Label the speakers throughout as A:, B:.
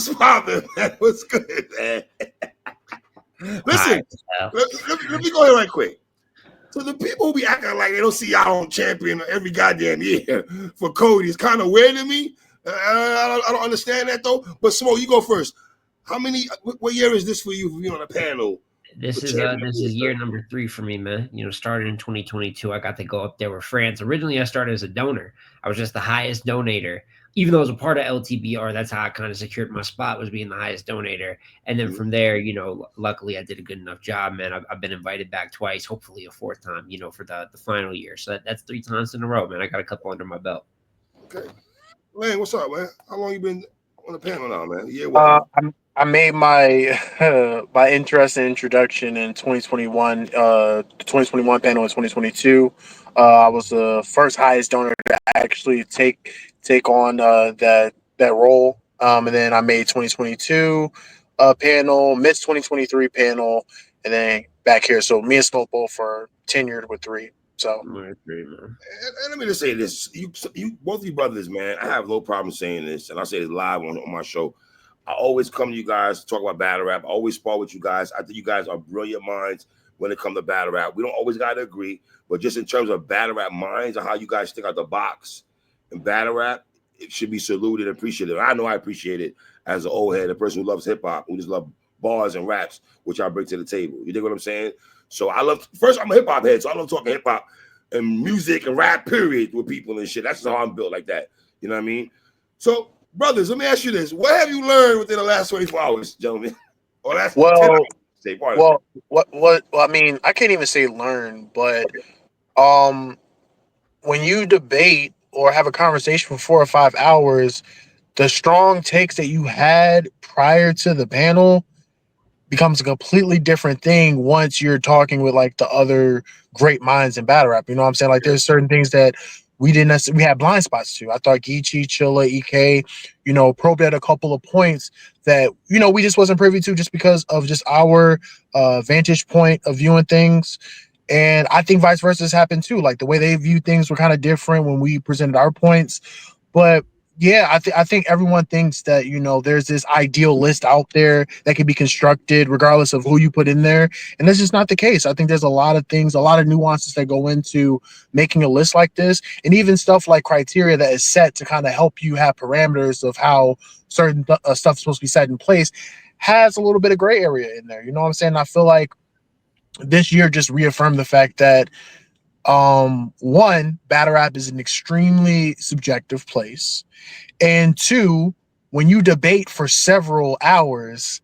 A: What's poppin', man? What's good, man? Listen, let me go here right quick. So the people who be acting like they don't see y'all on champion every goddamn year for COTY is kind of weird to me. I don't understand that though. But Smo, you go first. How many? What year is this for you? For being on a panel?
B: This is year number 3 for me, man. Started in 2022. I got to go up there with France. Originally, I started as a donor. I was just the highest donator. Even though I was a part of LTBR, that's how I kind of secured my spot, was being the highest donator. And then from there, luckily I did a good enough job, man. I've been invited back twice, hopefully a 4th time, for the final year. So that's 3 times in a row, man. I got a couple under my belt.
A: Okay. Lane, what's up, man? How long you been on the panel now, man? Yeah,
C: I made my my interesting introduction in 2021. The 2021 panel in 2022. I was the first highest donor to actually take on that role. And then I made 2022 panel, missed 2023 panel, and then back here. So me and Smoke both are tenured with 3. So
A: and let me just say this: you both of you brothers, man. I have no problem saying this, and I say this live on my show. I always come to you guys to talk about battle rap. I always spar with you guys. I think you guys are brilliant minds when it comes to battle rap. We don't always got to agree, but just in terms of battle rap minds and how you guys stick out the box in battle rap, it should be saluted and appreciated. I know I appreciate it as an old head, a person who loves hip hop, who just loves bars and raps, which I bring to the table. You dig what I'm saying? So I'm a hip hop head, so I love talking hip hop and music and rap, period, with people and shit. That's how I'm built like that. You know what I mean? So, brothers, let me ask you this. What have you learned within the last 24 hours, gentlemen? Or last 10 hours?
C: What I mean, I can't even say learn, but when you debate or have a conversation for 4 or 5 hours, the strong takes that you had prior to the panel becomes a completely different thing once you're talking with like the other great minds in battle rap. You know what I'm saying? Like there's certain things that we didn't necessarily, we had blind spots to. I thought Geechee, Chilla, EK, probed at a couple of points that, we just wasn't privy to just because of just our vantage point of viewing things. And I think vice versa has happened too. Like the way they view things were kind of different when we presented our points. But yeah, I think everyone thinks that, there's this ideal list out there that can be constructed regardless of who you put in there. And that's just not the case. I think there's a lot of things, a lot of nuances that go into making a list like this. And even stuff like criteria that is set to kind of help you have parameters of how certain stuff is supposed to be set in place has a little bit of gray area in there. You know what I'm saying? I feel like this year just reaffirmed the fact that one, battle rap is an extremely subjective place, and 2, when you debate for several hours,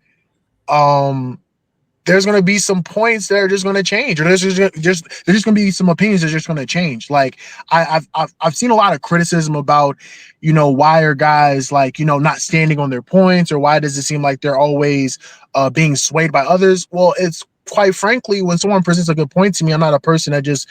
C: there's going to be some points that are just going to change, or there's just going to be some opinions that are just going to change. Like I've seen a lot of criticism about, why are guys like, not standing on their points, or why does it seem like they're always being swayed by others? Well, it's quite frankly, when someone presents a good point to me, I'm not a person that just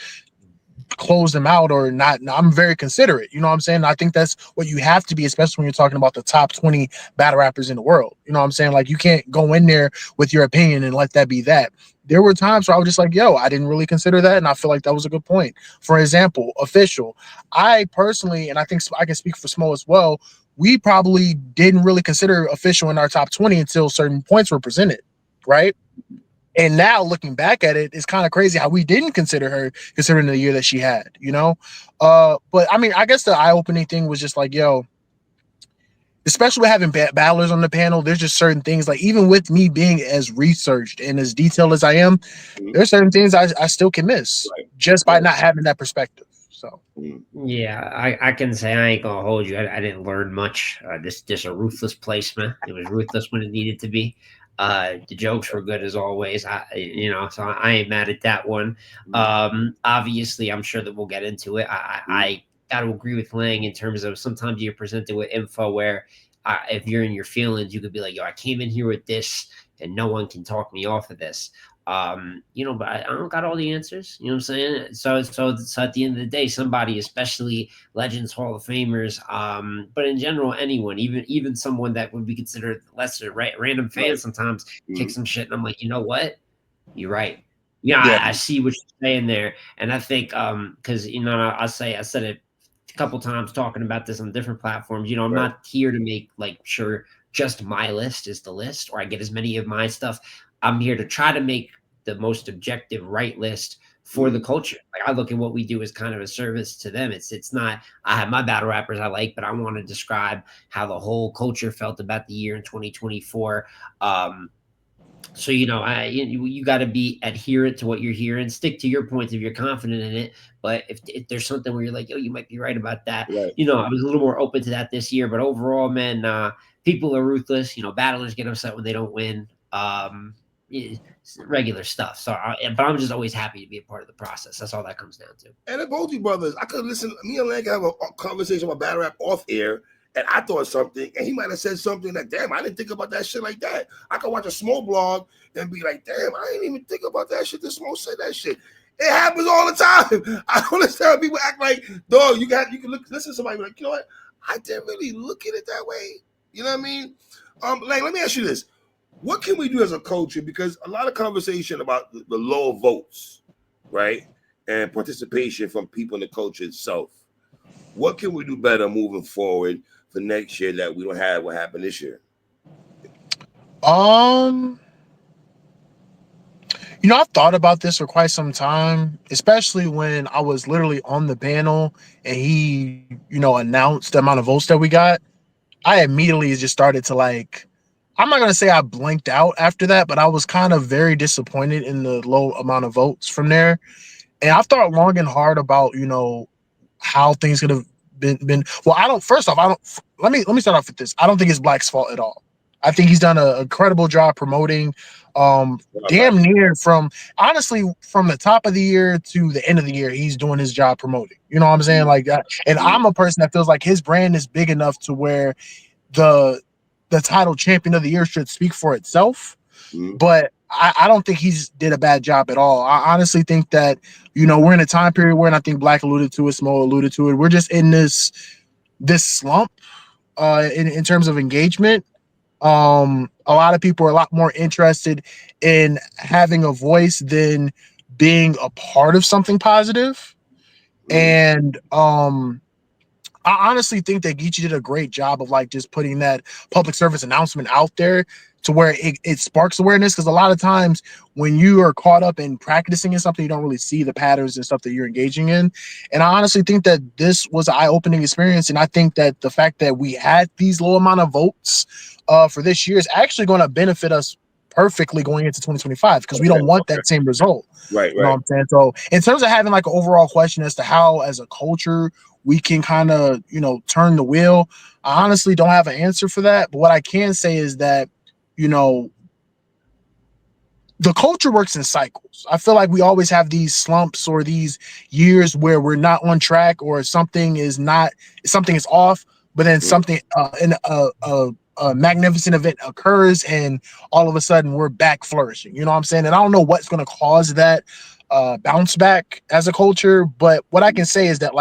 C: close them out or not. I'm very considerate. You know what I'm saying? I think that's what you have to be, especially when you're talking about the top 20 battle rappers in the world. You know what I'm saying? Like, you can't go in there with your opinion and let that be that. There were times where I was just like, yo, I didn't really consider that, and I feel like that was a good point. For example, Official. I personally, and I think I can speak for Smo as well, we probably didn't really consider Official in our top 20 until certain points were presented, right? And now looking back at it, it's kind of crazy how we didn't consider her, considering the year that she had, But I mean, I guess the eye-opening thing was just like, yo, especially with having battlers on the panel, there's just certain things, like even with me being as researched and as detailed as I am, there's certain things I still can miss just by not having that perspective. So
B: yeah, I can say I ain't gonna hold you. I didn't learn much. This just a ruthless placement. It was ruthless when it needed to be. The jokes were good as always. So I ain't mad at that one. Obviously, I'm sure that we'll get into it. I got to agree with Lang in terms of sometimes you're presented with info where if you're in your feelings, you could be like, yo, I came in here with this and no one can talk me off of this. But I don't got all the answers. You know what I'm saying? So at the end of the day, somebody, especially legends, Hall of Famers, but in general, anyone, even someone that would be considered lesser, right? Random fans sometimes kick some shit, and I'm like, you know what? You're right. Yeah. I see what you're saying there, and I think because I said it a couple times talking about this on different platforms. I'm not here to make like sure just my list is the list, or I get as many of my stuff. I'm here to try to make the most objective right list for the culture. Like I look at what we do as kind of a service to them. It's not I have my battle rappers I like, but I want to describe how the whole culture felt about the year in 2024. So you got to be adherent to what you're hearing, stick to your points if you're confident in it. But if there's something where you're like, oh, you might be right about that,
A: Right.
B: I was a little more open to that this year. But overall, man, people are ruthless. Battlers get upset when they don't win. It's regular stuff. But I'm just always happy to be a part of the process. That's all that comes down to.
A: And the Coty brothers, I could listen. Me and Lang have a conversation about battle rap off air, and I thought something, and he might have said something like, "Damn, I didn't think about that shit like that." I could watch a small blog and be like, "Damn, I didn't even think about that shit. This small said that shit." It happens all the time. I don't understand people act like, dog. You can listen to somebody be like, you know what? I didn't really look at it that way. You know what I mean? Lang, let me ask you this. What can we do as a culture? Because a lot of conversation about the low votes, right? And participation from people in the culture itself. What can we do better moving forward for next year that we don't have what happened this year?
C: I've thought about this for quite some time, especially when I was literally on the panel and he, announced the amount of votes that we got. I immediately just started to I'm not going to say I blinked out after that, but I was kind of very disappointed in the low amount of votes from there. And I've thought long and hard about, how things could have been. Well, first off, I don't, let me start off with this. I don't think it's Black's fault at all. I think he's done an incredible job promoting, damn near honestly, from the top of the year to the end of the year, he's doing his job promoting. You know what I'm saying? Like that. And I'm a person that feels like his brand is big enough to where the title champion of the year should speak for itself. But I don't think he's did a bad job at all. I honestly think that, we're in a time period where, and I think Black alluded to it, Smo alluded to it, we're just in this slump in terms of engagement. A lot of people are a lot more interested in having a voice than being a part of something positive. And I honestly think that Geechee did a great job of just putting that public service announcement out there to where it sparks awareness. Because a lot of times when you are caught up in practicing in something, you don't really see the patterns and stuff that you're engaging in. And I honestly think that this was an eye-opening experience. And I think that the fact that we had these low amount of votes for this year is actually going to benefit us perfectly going into 2025 because we don't want that same result.
A: Right.
C: You know what I'm saying? So in terms of having an overall question as to how as a culture we can kind of, turn the wheel, I honestly don't have an answer for that. But what I can say is that, the culture works in cycles. I feel like we always have these slumps or these years where we're not on track or something is off, but then something in a magnificent event occurs and all of a sudden we're back flourishing. You know what I'm saying? And I don't know what's going to cause that bounce back as a culture, but what I can say is that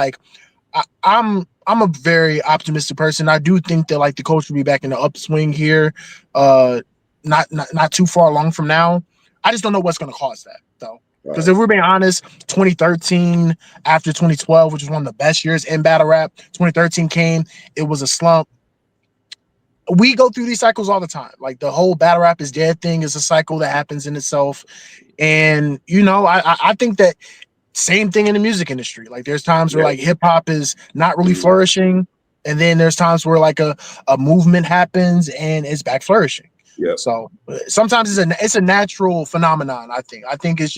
C: I'm a very optimistic person. I do think that the culture will be back in the upswing here, not too far along from now. I just don't know what's going to cause that though. Because if we're being honest, 2013 after 2012, which was one of the best years in battle rap, 2013 came, it was a slump. We go through these cycles all the time. The whole battle rap is dead thing is a cycle that happens in itself. And I think that same thing in the music industry. There's times where hip hop is not really flourishing, and then there's times where a movement happens and it's back flourishing. So sometimes it's a natural phenomenon. I think it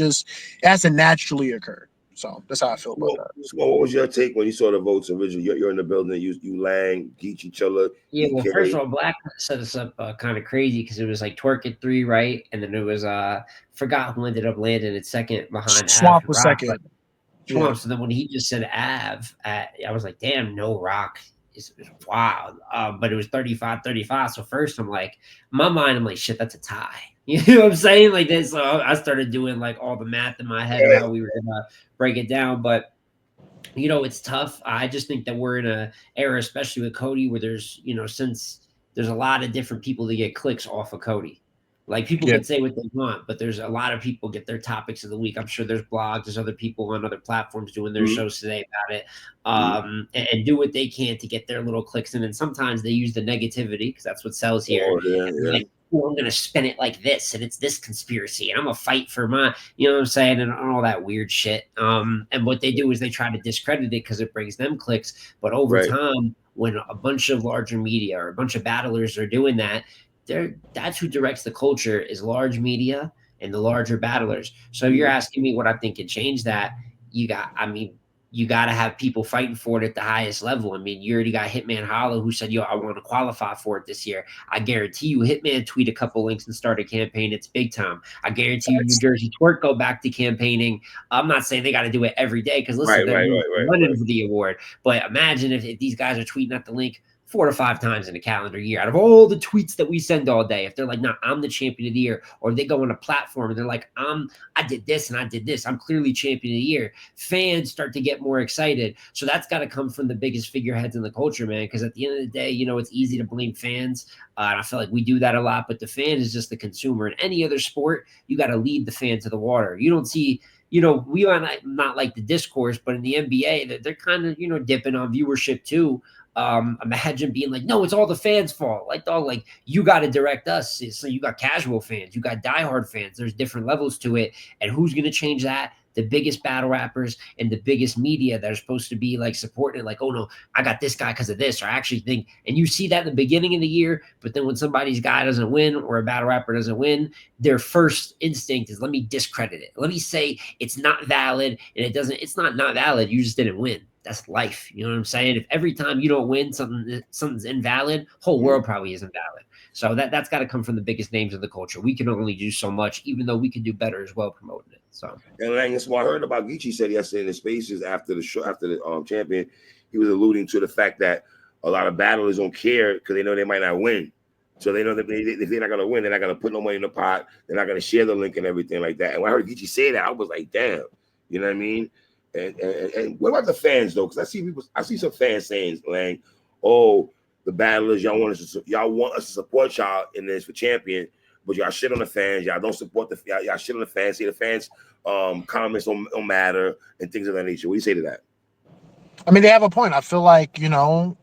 C: has to naturally occur. So that's how I feel about that.
A: What was your take when you saw the votes originally? You're in the building. You Lang, Geechee, Chilla.
B: Yeah, well, first of all, Black set us up kind of crazy because it was Twerk at 3, right? And then it was forgot who ended up landing at second behind
C: Swamp
B: Av
C: was
B: Rock,
C: second.
B: Swamp. So then when he just said Av, I was like, damn, no Rock. It's wild. But it was 35-35. So first I'm like, in my mind, I'm like, shit, that's a tie. You know what I'm saying? Like this. So I started doing all the math in my head of how we were gonna break it down. But it's tough. I just think that we're in a era, especially with COTY, where there's since there's a lot of different people that get clicks off of COTY. Like people
C: Yeah.
B: can say what they want, but there's a lot of people get their topics of the week. I'm sure there's blogs, there's other people on other platforms doing their
A: Mhm.
B: shows today about it,
A: Mhm.
B: and do what they can to get their little clicks in. And sometimes they use the negativity because that's what sells here.
A: Oh yeah,
B: And they're
A: yeah.
B: like, "Oh, I'm gonna spin it like this, and it's this conspiracy, and I'm gonna fight for my, you know what I'm saying, and all that weird shit." And what they do is they try to discredit it because it brings them clicks. But over
A: Right.
B: time, when a bunch of larger media or a bunch of battlers are doing that, that's who directs the culture is large media and the larger battlers. So if you're
A: Mhm.
B: asking me what I think can change that, I mean, you got to have people fighting for it at the highest level. I mean, you already got Hitman Hollow who said, "Yo, I want to qualify for it this year." I guarantee you, Hitman tweet a couple links and start a campaign. It's big time. I guarantee you, New Jersey Twerk go back to campaigning. I'm not saying they got to do it every day because listen,
A: Right,
B: they're
A: right, right, right,
B: running
A: right.
B: for the award. But imagine if these guys are tweeting at the link 4 to 5 times in a calendar year out of all the tweets that we send all day. If they're like, "No, I'm the champion of the year," or they go on a platform and they're like, I did this and I did this. I'm clearly champion of the year. Fans start to get more excited. So that's got to come from the biggest figureheads in the culture, man. Because at the end of the day, it's easy to blame fans. And I feel like we do that a lot, but the fan is just the consumer. In any other sport, you got to lead the fan to the water. You don't see, we might not like the discourse, but in the NBA, they're kind of, dipping on viewership too. Imagine being like, "No, it's all the fans' fault." Like, dog, like you got to direct us. So you got casual fans, you got diehard fans. There's different levels to it, and who's going to change that? The biggest battle rappers and the biggest media that are supposed to be like supporting it, like, "Oh no, I got this guy because of this," or "I actually think," and you see that in the beginning of the year, but then when somebody's guy doesn't win or a battle rapper doesn't win, their first instinct is, "Let me discredit it. Let me say it's not valid," and it's not valid. You just didn't win. That's life. You know what I'm saying? If every time you don't win, something's invalid, whole
A: Mhm.
B: world probably isn't valid. So that's got to come from the biggest names in the culture. We can only do so much, even though we could do better as well promoting it. So
A: And like, that's what I heard about Geechee said yesterday in the spaces after the show, after the champion. He was alluding to the fact that a lot of battlers don't care because they know they might not win. So they know that if they're not gonna win, they're not gonna put no money in the pot. They're not gonna share the link and everything like that. And when I heard Geechee say that, I was like, damn, you know what I mean? And what about the fans though? Because I see some fans saying, like, "Oh, the battlers, y'all want us to support y'all in this for champion, but y'all shit on the fans. Y'all don't support y'all shit on the fans. See the fans comments don't matter and things of that nature." What do you say to that?
C: I mean, they have a point. I feel like,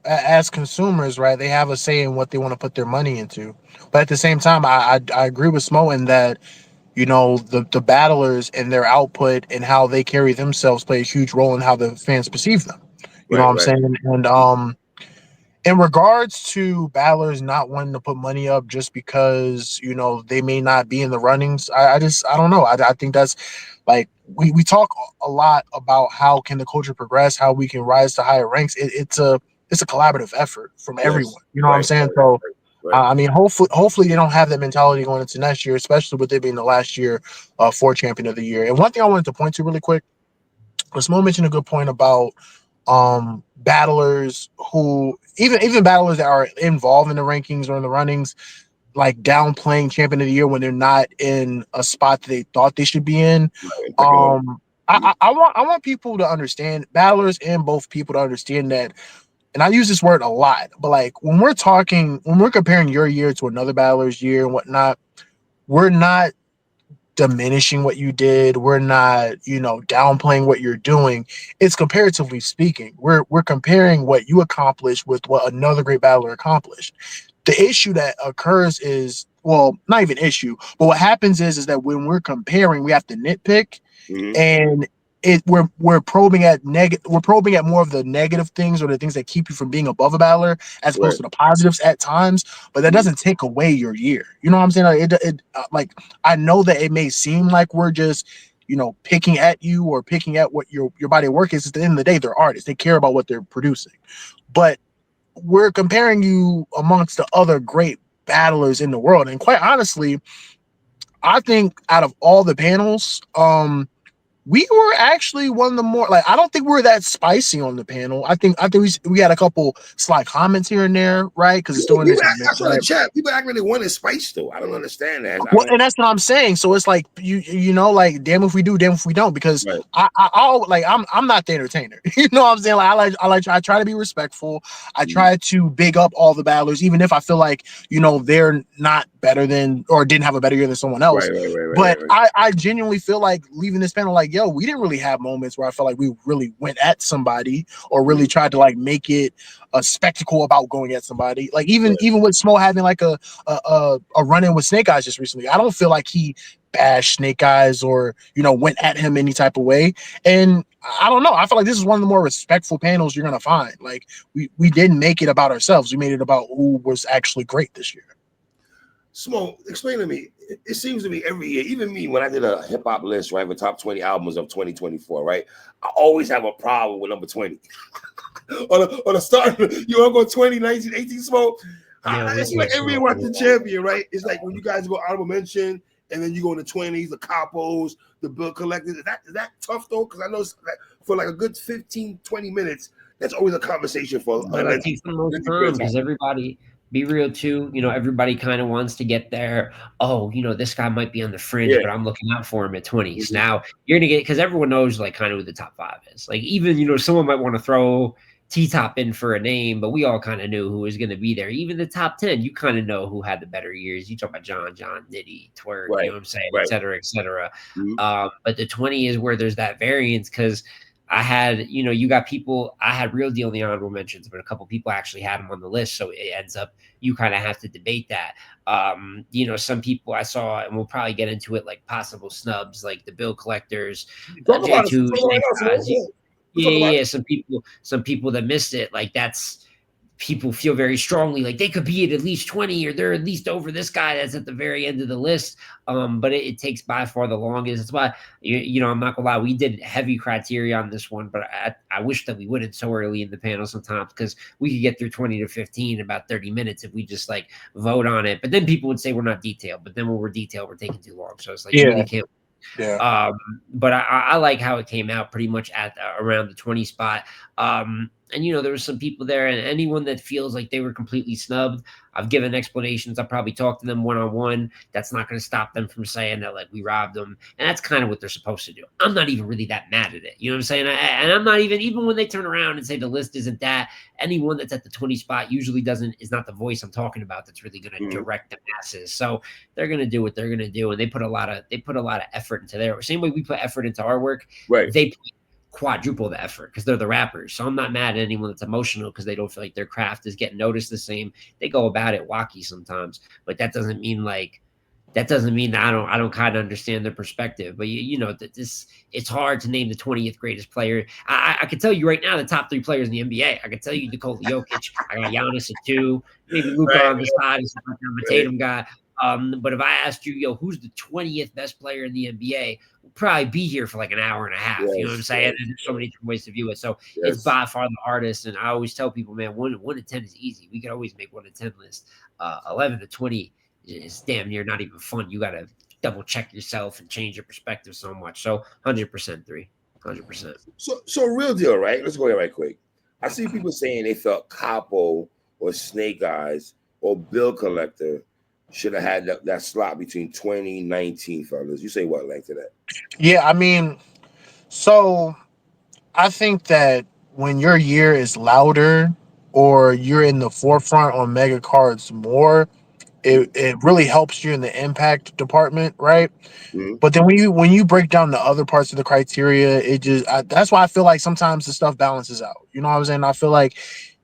C: as consumers, right, they have a say in what they want to put their money into. But at the same time, I agree with Smo in that, the battlers and their output and how they carry themselves play a huge role in how the fans perceive them. You know
A: Right,
C: what I'm
A: right.
C: saying? And in regards to battlers not wanting to put money up just because they may not be in the runnings, I don't know. I think that's like we talk a lot about how can the culture progress, how we can rise to higher ranks. It's a collaborative effort from
A: Yes.
C: everyone. You know what I'm
A: Right,
C: saying?
A: right,
C: So
A: right.
C: I mean, hopefully they don't have that mentality going into next year, especially with it being the last year for champion of the year. And one thing I wanted to point to really quick was Mo mentioned a good point about battlers who even battlers that are involved in the rankings or in the runnings, like downplaying champion of the year when they're not in a spot that they thought they should be in.
A: Right. Picking on.
C: um I want people to understand, battlers and both people to understand that, and I use this word a lot, but like when we're comparing your year to another battler's year and whatnot, we're not diminishing what you did. We're not, downplaying what you're doing. It's comparatively speaking. We're comparing what you accomplished with what another great battler accomplished. The issue that occurs is, well, not even issue, but what happens is that when we're comparing, we have to nitpick,
A: Mm-hmm.
C: and we're probing at more of the negative things or the things that keep you from being above a battler as opposed
A: Right.
C: to the positives at times. But that
A: Mm-hmm.
C: doesn't take away your year. You know what I'm saying? Like I know that it may seem like we're just picking at you or picking at what your body of work is. At the end of the day, they're artists. They care about what they're producing. But we're comparing you amongst the other great battlers in the world. And quite honestly, I think out of all the panels, we were actually one of the more, like, I don't think we were that spicy on the panel. I think we had a couple sly comments here and there, right? Because it's still in this
A: I
C: event,
A: saw the
C: right?
A: chat. People act like they wanted spice though. I don't understand that. I
C: Well,
A: don't.
C: and that's what I'm saying. So it's like like damn if we do, damn if we don't. Because
A: Right.
C: I'm not the entertainer. You know what I'm saying? Like I try to be respectful. I
A: Mm-hmm.
C: try to big up all the battlers, even if I feel like they're not better than or didn't have a better year than someone else. But I genuinely feel like leaving this panel like, yo, we didn't really have moments where I felt like we really went at somebody or really tried to like make it a spectacle about going at somebody. Like even with Smo having like a run-in with Snake Eyes just recently, I don't feel like he bashed Snake Eyes or, you know, went at him any type of way. And I don't know. I feel like this is one of the more respectful panels you're gonna find. Like we didn't make it about ourselves. We made it about who was actually great this year.
A: Smo, explain to me. It seems to me every year, even me, when I did a hip hop list, right, with top 20 albums of 2024, right, I always have a problem with number 20. on the start, you want to go 20, 19, 18, Smo? It's like every watch the champion, right? It's like when you guys go honorable mention, and then you go in the 20s, the Capos, the bill collectors. Is that tough though? Because I know for like a good 15, 20 minutes, that's always a conversation for.
B: But it takes the most time because everybody, be real too, you know, everybody kind of wants to get there. Oh, you know, this guy might be on the fringe, but I'm looking out for him at 20s. Now you're gonna get, because everyone knows like kind of who the top 5 is. Like even, you know, someone might want to throw T-Top in for a name, but we all kind of knew who was going to be there. Even the top 10, you kind of know who had the better years. You talk about John, Nitty, Twerk, you know what I'm saying, et cetera, et cetera. But the 20 is where there's that variance because I had, you know, you got people, I had Real Deal in the honorable mentions, but a couple people actually had him on the list. So it ends up, you kind of have to debate that. You know, some people I saw, and we'll probably get into it, like possible snubs, like the bill collectors, J2, yeah. Some people that missed it, like that's people feel very strongly like they could be at least 20 or they're at least over this guy that's at the very end of the list. But it takes by far the longest. That's why, you know, I'm not gonna lie, we did heavy criteria on this one, but I wish that we wouldn't so early in the panel sometimes because we could get through 20 to 15 in about 30 minutes if we just like vote on it. But then people would say we're not detailed, but then when we're detailed, we're taking too long. So it's like you really can't. But I like how it came out pretty much at around the 20 spot. And, you know, there were some people there, and anyone that feels like they were completely snubbed, I've given explanations. I'll probably talk to them one-on-one. That's not going to stop them from saying that, like, we robbed them. And that's kind of what they're supposed to do. I'm not even really that mad at it. You know what I'm saying? And I'm not even when they turn around and say the list isn't that, anyone that's at the 20 spot usually is not the voice I'm talking about that's really going to direct the masses. So they're going to do what they're going to do. And they put a lot of effort into their, same way we put effort into our work.
A: Right.
B: They put quadruple the effort because they're the rappers. So I'm not mad at anyone that's emotional because they don't feel like their craft is getting noticed the same. They go about it wacky sometimes, but that doesn't mean that I don't kind of understand their perspective. But you know that it's hard to name the 20th greatest player. I can tell you right now the top 3 players in the NBA. I can tell you Nikola Jokic. I got Giannis at 2, maybe Luka on the side. He's like a Tatum guy. But if I asked you, who's the 20th best player in the NBA, we'll probably be here for like an hour and a half. You know what I'm saying? And there's so many different ways to view it. So it's by far the hardest. And I always tell people, man, 1 to 10 is easy. We could always make 1 to 10 list. 11 to 20 is damn near not even fun. You got to double check yourself and change your perspective so much. So 100% 3, 100%.
A: So Real Deal, right? Let's go here right quick. I see people saying they felt Capo or Snake Eyes or Bill Collector should have had that slot between 2019, fellas. You say what length of that?
C: Yeah, I mean, so I think that when your year is louder or you're in the forefront on mega cards more, it really helps you in the impact department, right? But then when you break down the other parts of the criteria, that's why I feel like sometimes the stuff balances out. You know what I'm saying? I feel like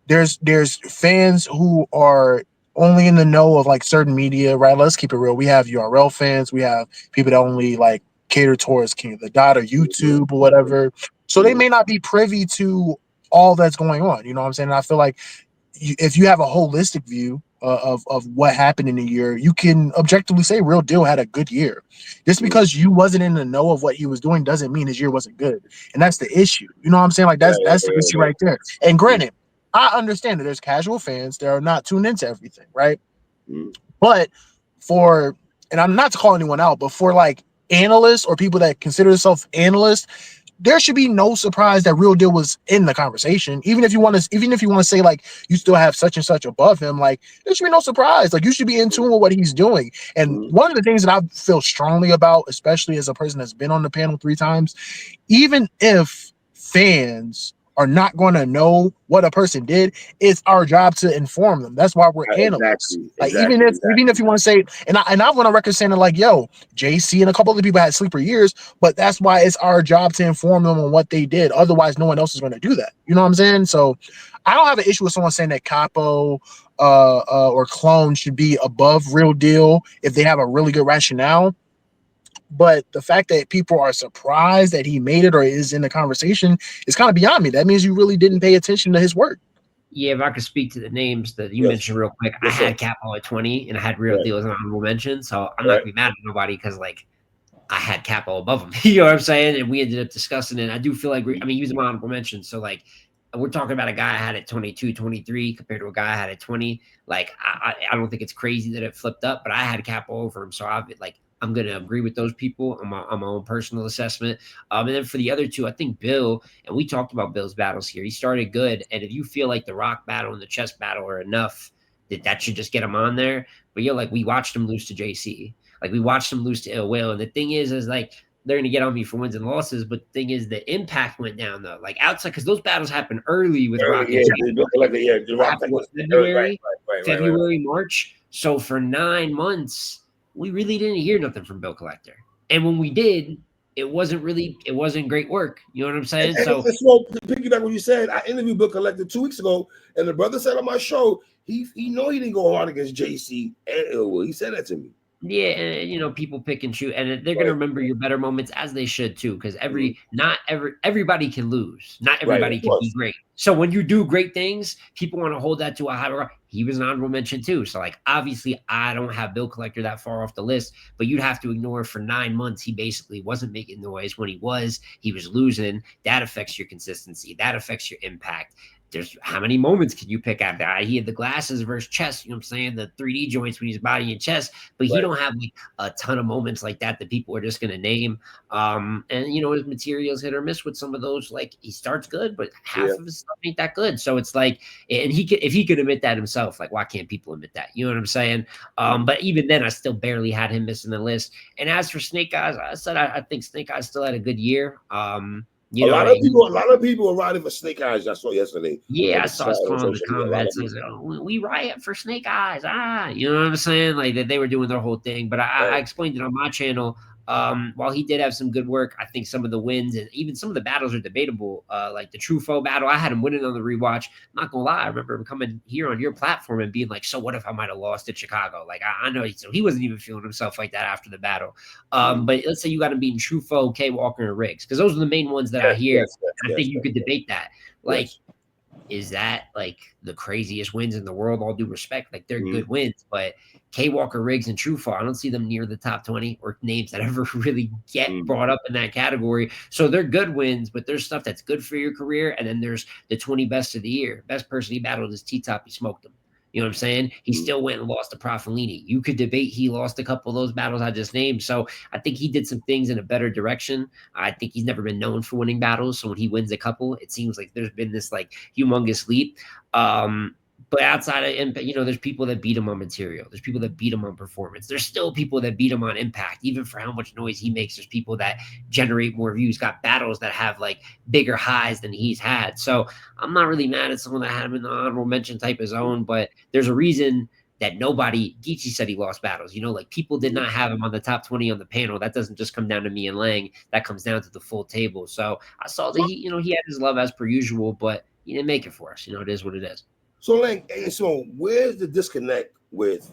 C: there's fans who are only in the know of like certain media, right? Let's keep it real. We have URL fans, we have people that only like cater towards King of the Dot or YouTube or whatever. So they may not be privy to all that's going on. You know what I'm saying? And I feel like if you have a holistic view of what happened in a year, you can objectively say Real Deal had a good year. Just because you wasn't in the know of what he was doing doesn't mean his year wasn't good. And that's the issue. You know what I'm saying? Like that's the issue right there. And granted, I understand that there's casual fans that are not tuned into everything, right? But and I'm not to call anyone out, but for like analysts or people that consider themselves analysts, there should be no surprise that Real Deal was in the conversation. Even if you want to say like you still have such and such above him, like there should be no surprise. Like you should be in tune with what he's doing. And one of the things that I feel strongly about, especially as a person that's been on the panel 3 times, even if fans are not going to know what a person did, it's our job to inform them. That's why we're analysts.
A: Exactly,
C: Like even if you want to say, and I went on record saying that, like, yo, JC and a couple other people had sleeper years, but that's why it's our job to inform them on what they did. Otherwise, no one else is going to do that. You know what I'm saying? So I don't have an issue with someone saying that Capo or Clone should be above Real Deal if they have a really good rationale. But the fact that people are surprised that he made it or is in the conversation is kind of beyond me. That means you really didn't pay attention to his work.
B: Yeah, if I could speak to the names that you
A: Yes.
B: mentioned real quick, I
A: Yes, sir.
B: had Capo at 20 and I had Real
A: Right.
B: Deal as an honorable mention. So I'm not
A: Right.
B: gonna be mad at nobody because like I had Capo above him. You know what I'm saying? And we ended up discussing it. I do feel like I mean, he was my honorable mention. So like we're talking about a guy I had at 22, 23 compared to a guy I had at 20. Like I don't think it's crazy that it flipped up, but I had Capo over him. So I'm gonna agree with those people on my own personal assessment. And then for the other two, I think Bill, and we talked about Bill's battles here. He started good, and if you feel like the Rock battle and the chess battle are enough, that should just get him on there. But you're like, we watched him lose to JC. Like we watched him lose to Ill Will. And the thing is like they're gonna get on me for wins and losses. But the thing is the impact went down though. Like outside because those battles happened early with Rock and
A: The Rock
B: happened what,
A: Right.
B: February, March. So for 9 months, we really didn't hear nothing from Bill Collector. And when we did, it wasn't great work. You know what I'm saying? So
A: So to piggyback what you said, I interviewed Bill Collector 2 weeks ago, and the brother said on my show, he know he didn't go hard against JC and Ill Will. He said that to me.
B: yeah, and people pick and choose, and they're gonna remember your better moments as they should too, because everybody can lose, not everybody can be great. So when you do great things, people want to hold that to a higher regard. He was an honorable mention too. So like obviously I don't have Bill Collector that far off the list, but you'd have to ignore for 9 months he basically wasn't making noise. When he was losing. That affects your consistency. That affects your impact. There's how many moments can you pick out that he had the glasses versus chest, you know what I'm saying? The 3D joints when he's body and chest, but he don't have like a ton of moments like that people are just gonna name. And his materials hit or miss with some of those. Like he starts good, but half of his stuff ain't that good. So it's like, and if he could admit that himself, like why can't people admit that? You know what I'm saying? But even then I still barely had him missing the list. And as for Snake Eyes, I said I think Snake Eyes still had a good year.
A: A lot of people were riding for Snake Eyes. I saw yesterday.
B: Yeah, I saw some of the comments. We riot for Snake Eyes. You know what I'm saying? Like that they were doing their whole thing. But I explained it on my channel. While he did have some good work, I think some of the wins and even some of the battles are debatable. Like the True Foe battle, I had him winning on the rewatch. I'm not gonna lie, I remember him coming here on your platform and being like, "So what if I might have lost at Chicago?" Like I know he wasn't even feeling himself like that after the battle. But let's say you got him beating True Foe, K Walker, and Riggs, because those are the main ones that I hear. I think you could debate that. Like, is that like the craziest wins in the world? All due respect, like they're good wins, but K Walker, Riggs, and True Foe, I don't see them near the top 20 or names that ever really get brought up in that category. So they're good wins, but there's stuff that's good for your career, and then there's the 20 best of the year. Best person he battled is T-Top. He smoked him. You know what I'm saying? He still went and lost to Profilini. You could debate he lost a couple of those battles I just named. So I think he did some things in a better direction. I think he's never been known for winning battles. So when he wins a couple, it seems like there's been this like humongous leap. But outside of impact, there's people that beat him on material. There's people that beat him on performance. There's still people that beat him on impact, even for how much noise he makes. There's people that generate more views, got battles that have like bigger highs than he's had. So I'm not really mad at someone that had him in the honorable mention type of zone, but there's a reason that nobody, Geechee said he lost battles. Like people did not have him on the top 20 on the panel. That doesn't just come down to me and Lang. That comes down to the full table. So I saw that he had his love as per usual, but he didn't make it for us. It is what it is.
A: So Lang, so where's the disconnect with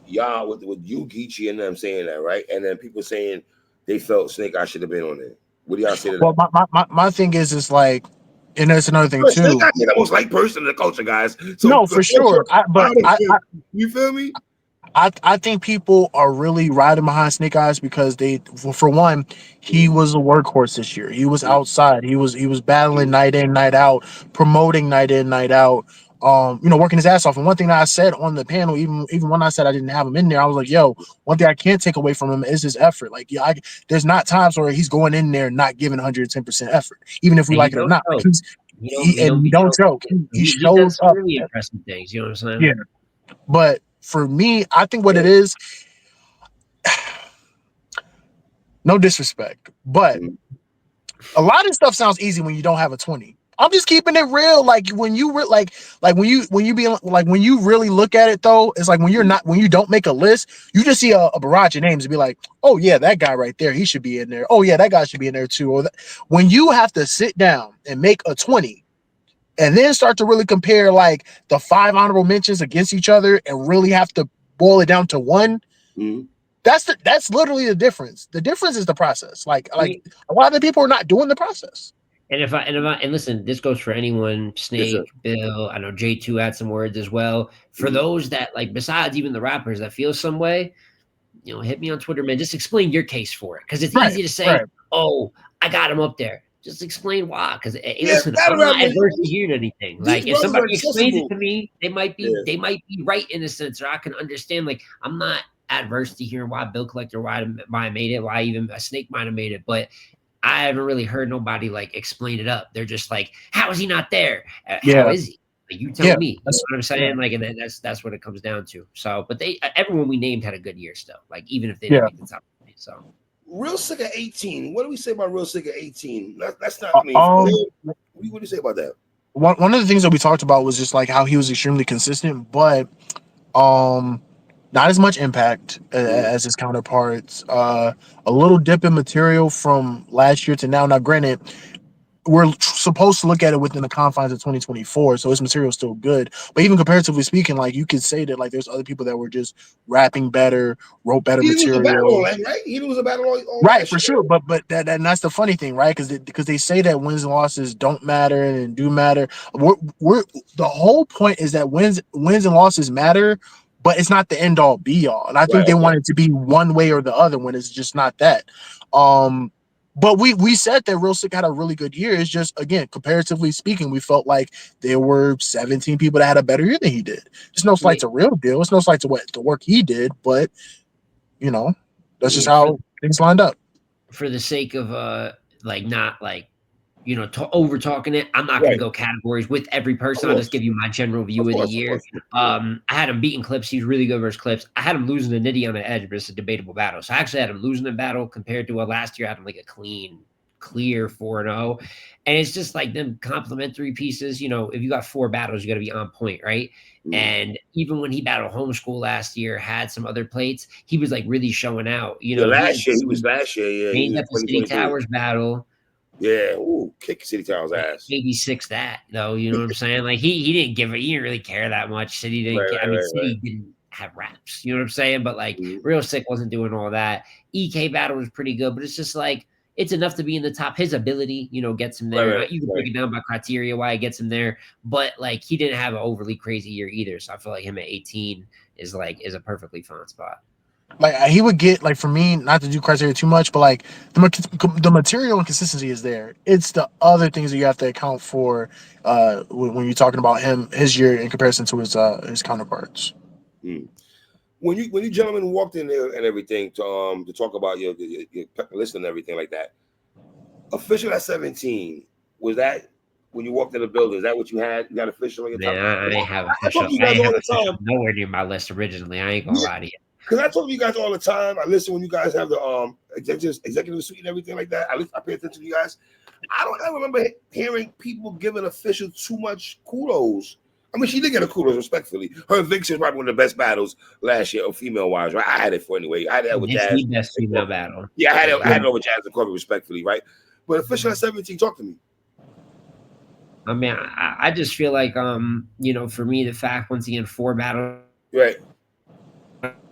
A: y'all, with you, Geechee, and them saying that, right? And then people saying they felt Snake Eye should have been on there. What do y'all say to that?
C: Well, my thing is like, and there's another thing too.
A: Snake Eye is the most liked person in the culture, guys. So
C: no, for sure.
A: You feel me?
C: I think people are really riding behind Snake Eyes because for one, he was a workhorse this year. He was outside. He was battling night in, night out, promoting night in, night out. Working his ass off. And one thing that I said on the panel, even when I said I didn't have him in there, I was like, "Yo, one thing I can't take away from him is his effort. Like, there's not times where he's going in there not giving 110% effort, even if we like it or not. Like he don't joke. He shows up.
B: Really impressive things. You know what I'm saying?
C: Yeah, but for me, I think what it is, no disrespect, but a lot of stuff sounds easy when you don't have a 20. I'm just keeping it real. Like when you like when you be like when you really look at it though, it's like when you don't make a list, you just see a barrage of names and be like, oh yeah, that guy right there, he should be in there. Oh yeah, that guy should be in there too. Or when you have to sit down and make a 20 and then start to really compare like the 5 honorable mentions against each other and really have to boil it down to one.
A: Mm-hmm.
C: That's literally the difference. The difference is the process. Like a lot of the people are not doing the process.
B: And listen, this goes for anyone,
A: Yes, sir.
B: Snake, Bill, I know J2 had some words as well. For those that like, besides even the rappers that feel some way, hit me on Twitter, man. Just explain your case for it. Because it's easy to say, oh, I got him up there. Just explain why. Because listen, I'm not adverse to hearing anything. Like if
A: brothers are
B: somebody explains it
A: accessible.
B: to me, they might be right in a sense, or I can understand. Like I'm not adverse to hearing why Bill Collector, why I made it, why even a Snake might have made it, but I haven't really heard nobody like explain it up. They're just like, how is he not there? How is he? Like, you tell me. You know what I'm saying? Like, and then that's what it comes down to. So, but everyone we named had a good year still. Like, even if they didn't make the top 20. So,
A: Real Sick at 18. What do we say about Real Sick at 18? That's not. I mean, what do you say about that?
C: One of the things that we talked about was just like how he was extremely consistent, but not as much impact as his counterparts. A little dip in material from last year to now. Now, granted, we're supposed to look at it within the confines of 2024, so his material is still good. But even comparatively speaking, like you could say that like there's other people that were just rapping better, wrote better material.
A: Battle, right? He was a battle all
C: right, for sure. But that's the funny thing, right? Because they say that wins and losses don't matter and do matter. We're the whole point is that wins and losses matter, but it's not the end all be all. And I think they want it to be one way or the other when it's just not that. But we said that Real Sick had a really good year. It's just, again, comparatively speaking, we felt like there were 17 people that had a better year than he did. It's no slight to Real Deal. It's no slight to the work he did, but that's just how things lined up.
B: For the sake of like not like over talking it, I'm not going to go categories with every person. I'll just give you my general view of the year. I had him beating Clips. He's really good versus Clips. I had him losing to Nitty on the edge, but it's a debatable battle. So I actually had him losing the battle compared to last year. I had him like a clear 4-0. And it's just like them complementary pieces. If you got 4 battles, you got to be on point, right? And even when he battled Homeschool last year, had some other plates, he was like really showing out.
A: He was last year. Yeah,
B: he got the City Towers battle.
A: Yeah, kick City Towers ass.
B: Maybe 6 that though, you know what I'm saying? Like he didn't give it. He didn't really care that much. City didn't. City didn't have raps. You know what I'm saying? But like Real Sick wasn't doing all that. EK battle was pretty good, but it's just like it's enough to be in the top. His ability, gets him there. You can break it down by criteria why it gets him there, but like he didn't have an overly crazy year either. So I feel like him at 18 is a perfectly fine spot.
C: Like he would get, like, for me, not to do criteria too much, but like the material and consistency is there. It's the other things that you have to account for when you're talking about his year in comparison to his counterparts.
A: When you gentlemen walked in there and everything to talk about your list and everything like that, official at 17, was that when you walked in the building? Is that what you had? You got official on your top?
B: I didn't have official. I didn't have official nowhere near my list originally. I ain't gonna lie to you.
A: Because I talk to you guys all the time. I listen when you guys have the executive suite and everything like that. I pay attention to you guys. I don't ever remember hearing people giving official too much kudos. I mean, she did get a kudos, respectfully. Her Vixen is probably one of the best battles last year, female-wise, right? I had it for anyway. I had it with Jazz.
B: The best female battle.
A: Yeah, I had it over Jazz and Corby, respectfully, right? But official at 17, talk to me.
B: I mean, I just feel like, for me, the fact, once again, 4 battles.
A: Right.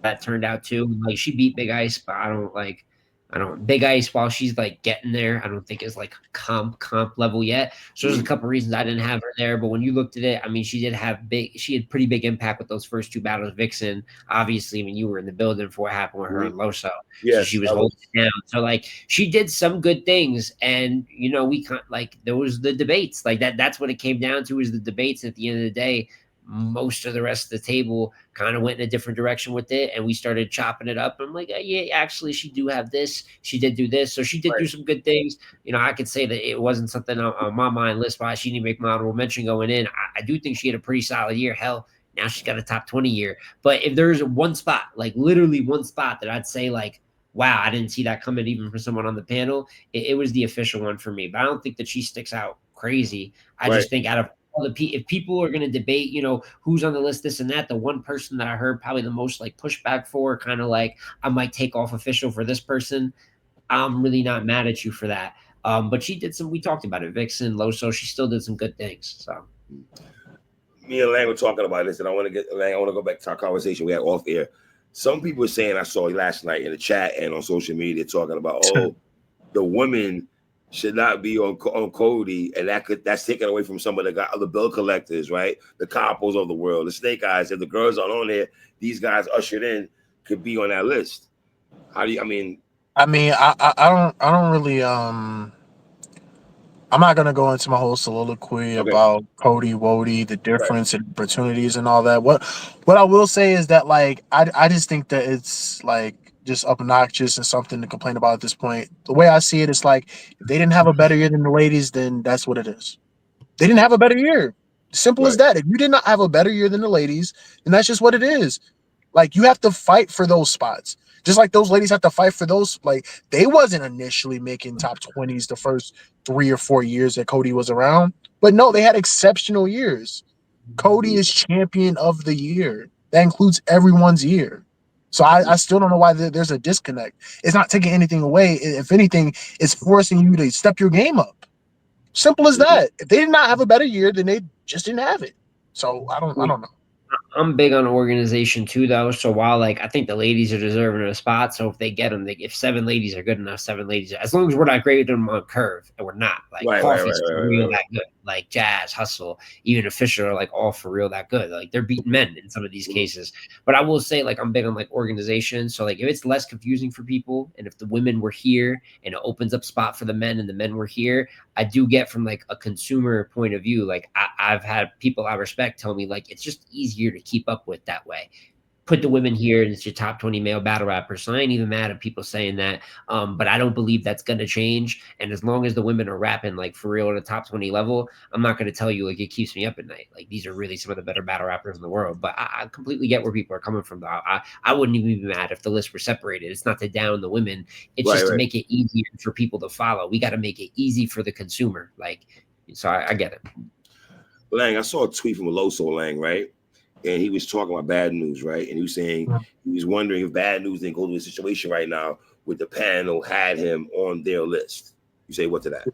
B: That turned out too. Like she beat Big Ice, but I don't Big Ice, while she's like getting there, I don't think is like comp level yet. So there's a couple reasons I didn't have her there. But when you looked at it, I mean, she had pretty big impact with those first 2 battles. Vixen, obviously, when you were in the building for what happened with her and Loso. Yeah, so she was holding it down. So like she did some good things. And we there was the debates. Like that's what it came down to, is the debates. At the end of the day, most of the rest of the table kind of went in a different direction with it, and we started chopping it up. I'm like, yeah, actually, she do have this. She did do this, so she did do some good things. I could say that it wasn't something on my mind list why she didn't make my honorable mention going in. I do think she had a pretty solid year. Hell, now she's got a top 20 year. But if there's one spot, like literally one spot that I'd say like, wow, I didn't see that coming even from someone on the panel, it was the official one for me. But I don't think that she sticks out crazy. I
A: Right.
B: just think out of all if people are going to debate, who's on the list, this and that, the one person that I heard probably the most like pushback for, kind of like I might take off official for this person. I'm really not mad at you for that. But she did we talked about it, Vixen, Loso, she still did some good things. So
A: Me and Lang were talking about this, and I want to go back to our conversation we had off air. Some people were saying, I saw last night in the chat and on social media talking about, the women should not be on COTY, and that's taken away from some of the other bill collectors, right? The couples of the world, the snake eyes. If the girls aren't on there, these guys ushered in could be on that list. How do you?
C: I don't really I'm not gonna go into my whole soliloquy
A: Okay.
C: about COTY, WOTY, the
A: Right.
C: difference in opportunities and all that. What I will say is that like I just think that it's like just obnoxious and something to complain about at this point. The way I see it is like if they didn't have a better year than the ladies, then that's what it is. They didn't have a better year. Simple as
A: Right.
C: that. If you did not have a better year than the ladies, then that's just what it is. Like you have to fight for those spots. Just like those ladies have to fight for those. Like they wasn't initially making top 20s the first 3 or 4 years that COTY was around. But no, they had exceptional years. COTY is champion of the year. That includes everyone's year. So I still don't know why there's a disconnect. It's not taking anything away. If anything, it's forcing you to step your game up. Simple as that. If they did not have a better year, then they just didn't have it. So I don't know.
B: I'm big on organization too, though. So while like I think the ladies are deserving of a spot, so if they get them, if 7 ladies are good enough, 7 ladies, as long as we're not grading them on curve, and we're not like Coffee's for real that good, like Jazz, Hustle, even Official are like all for real that good. Like they're beating men in some of these cases. But I will say like I'm big on like organization. So like if it's less confusing for people, and if the women were here and it opens up spot for the men and the men were here, I do get from like a consumer point of view. Like I've had people I respect tell me like it's just easier to keep up with that way. Put the women here and it's your top 20 male battle rappers. So I ain't even mad at people saying that. But I don't believe that's going to change. And as long as the women are rapping like for real at a top 20 level, I'm not going to tell you like it keeps me up at night. Like these are really some of the better battle rappers in the world. But I completely get where people are coming from. Though. I wouldn't even be mad if the lists were separated. It's not to down the women. It's just to make it easier for people to follow. We got to make it easy for the consumer. Like, so I get it.
A: Lang, I saw a tweet from Loso Lang, right? And he was talking about bad news, right? And he was saying he was wondering if bad news didn't go to a situation right now with the panel had him on their list. You say what to that?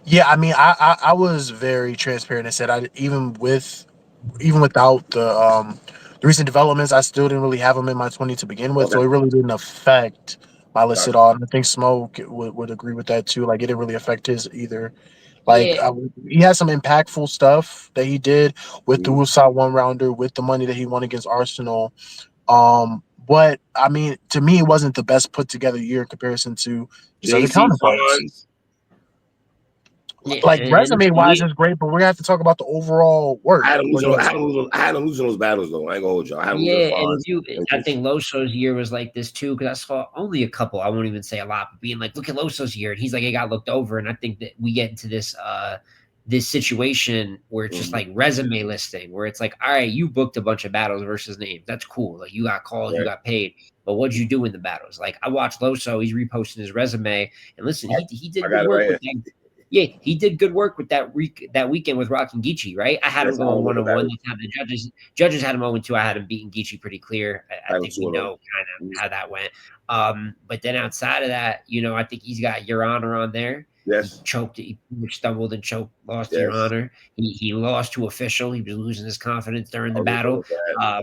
C: Yeah, I mean, I was very transparent and said even without the recent developments, I still didn't really have him in my 20 to begin with, so it really didn't affect my list at all. And I think Smoke would agree with that too. Like it didn't really affect his either. Like he had some impactful stuff that he did with the Woosah one rounder, with the money that he won against Arsenal. But I mean, to me, it wasn't the best put together year in comparison to his other counterparts. Like resume wise, it's great, but we're gonna have to talk about the overall work.
A: I had him losing those battles though. I ain't gonna hold y'all. I had him
B: and I think Loso's year was like this too, because I saw only a couple. I won't even say a lot, but being like, look at Loso's year, and he's like, it got looked over. And I think that we get into this situation where it's just like resume listing, where it's like, all right, you booked a bunch of battles versus names. That's cool. Like you got calls, you got paid, but what'd you do in the battles? Like I watched Loso, he's reposting his resume, and listen, he did good work with that. Yeah, he did good work with that weekend with Rock and Geechee, right? I had him going 1-1. The judges had him 0-2. I had him beating Geechee pretty clear. I think we know kind of how that went. But then outside of that, I think he's got Your Honor on there.
A: Yes.
B: He choked, he stumbled and choked, lost Your Honor. He lost to Official. He was losing his confidence during the battle. I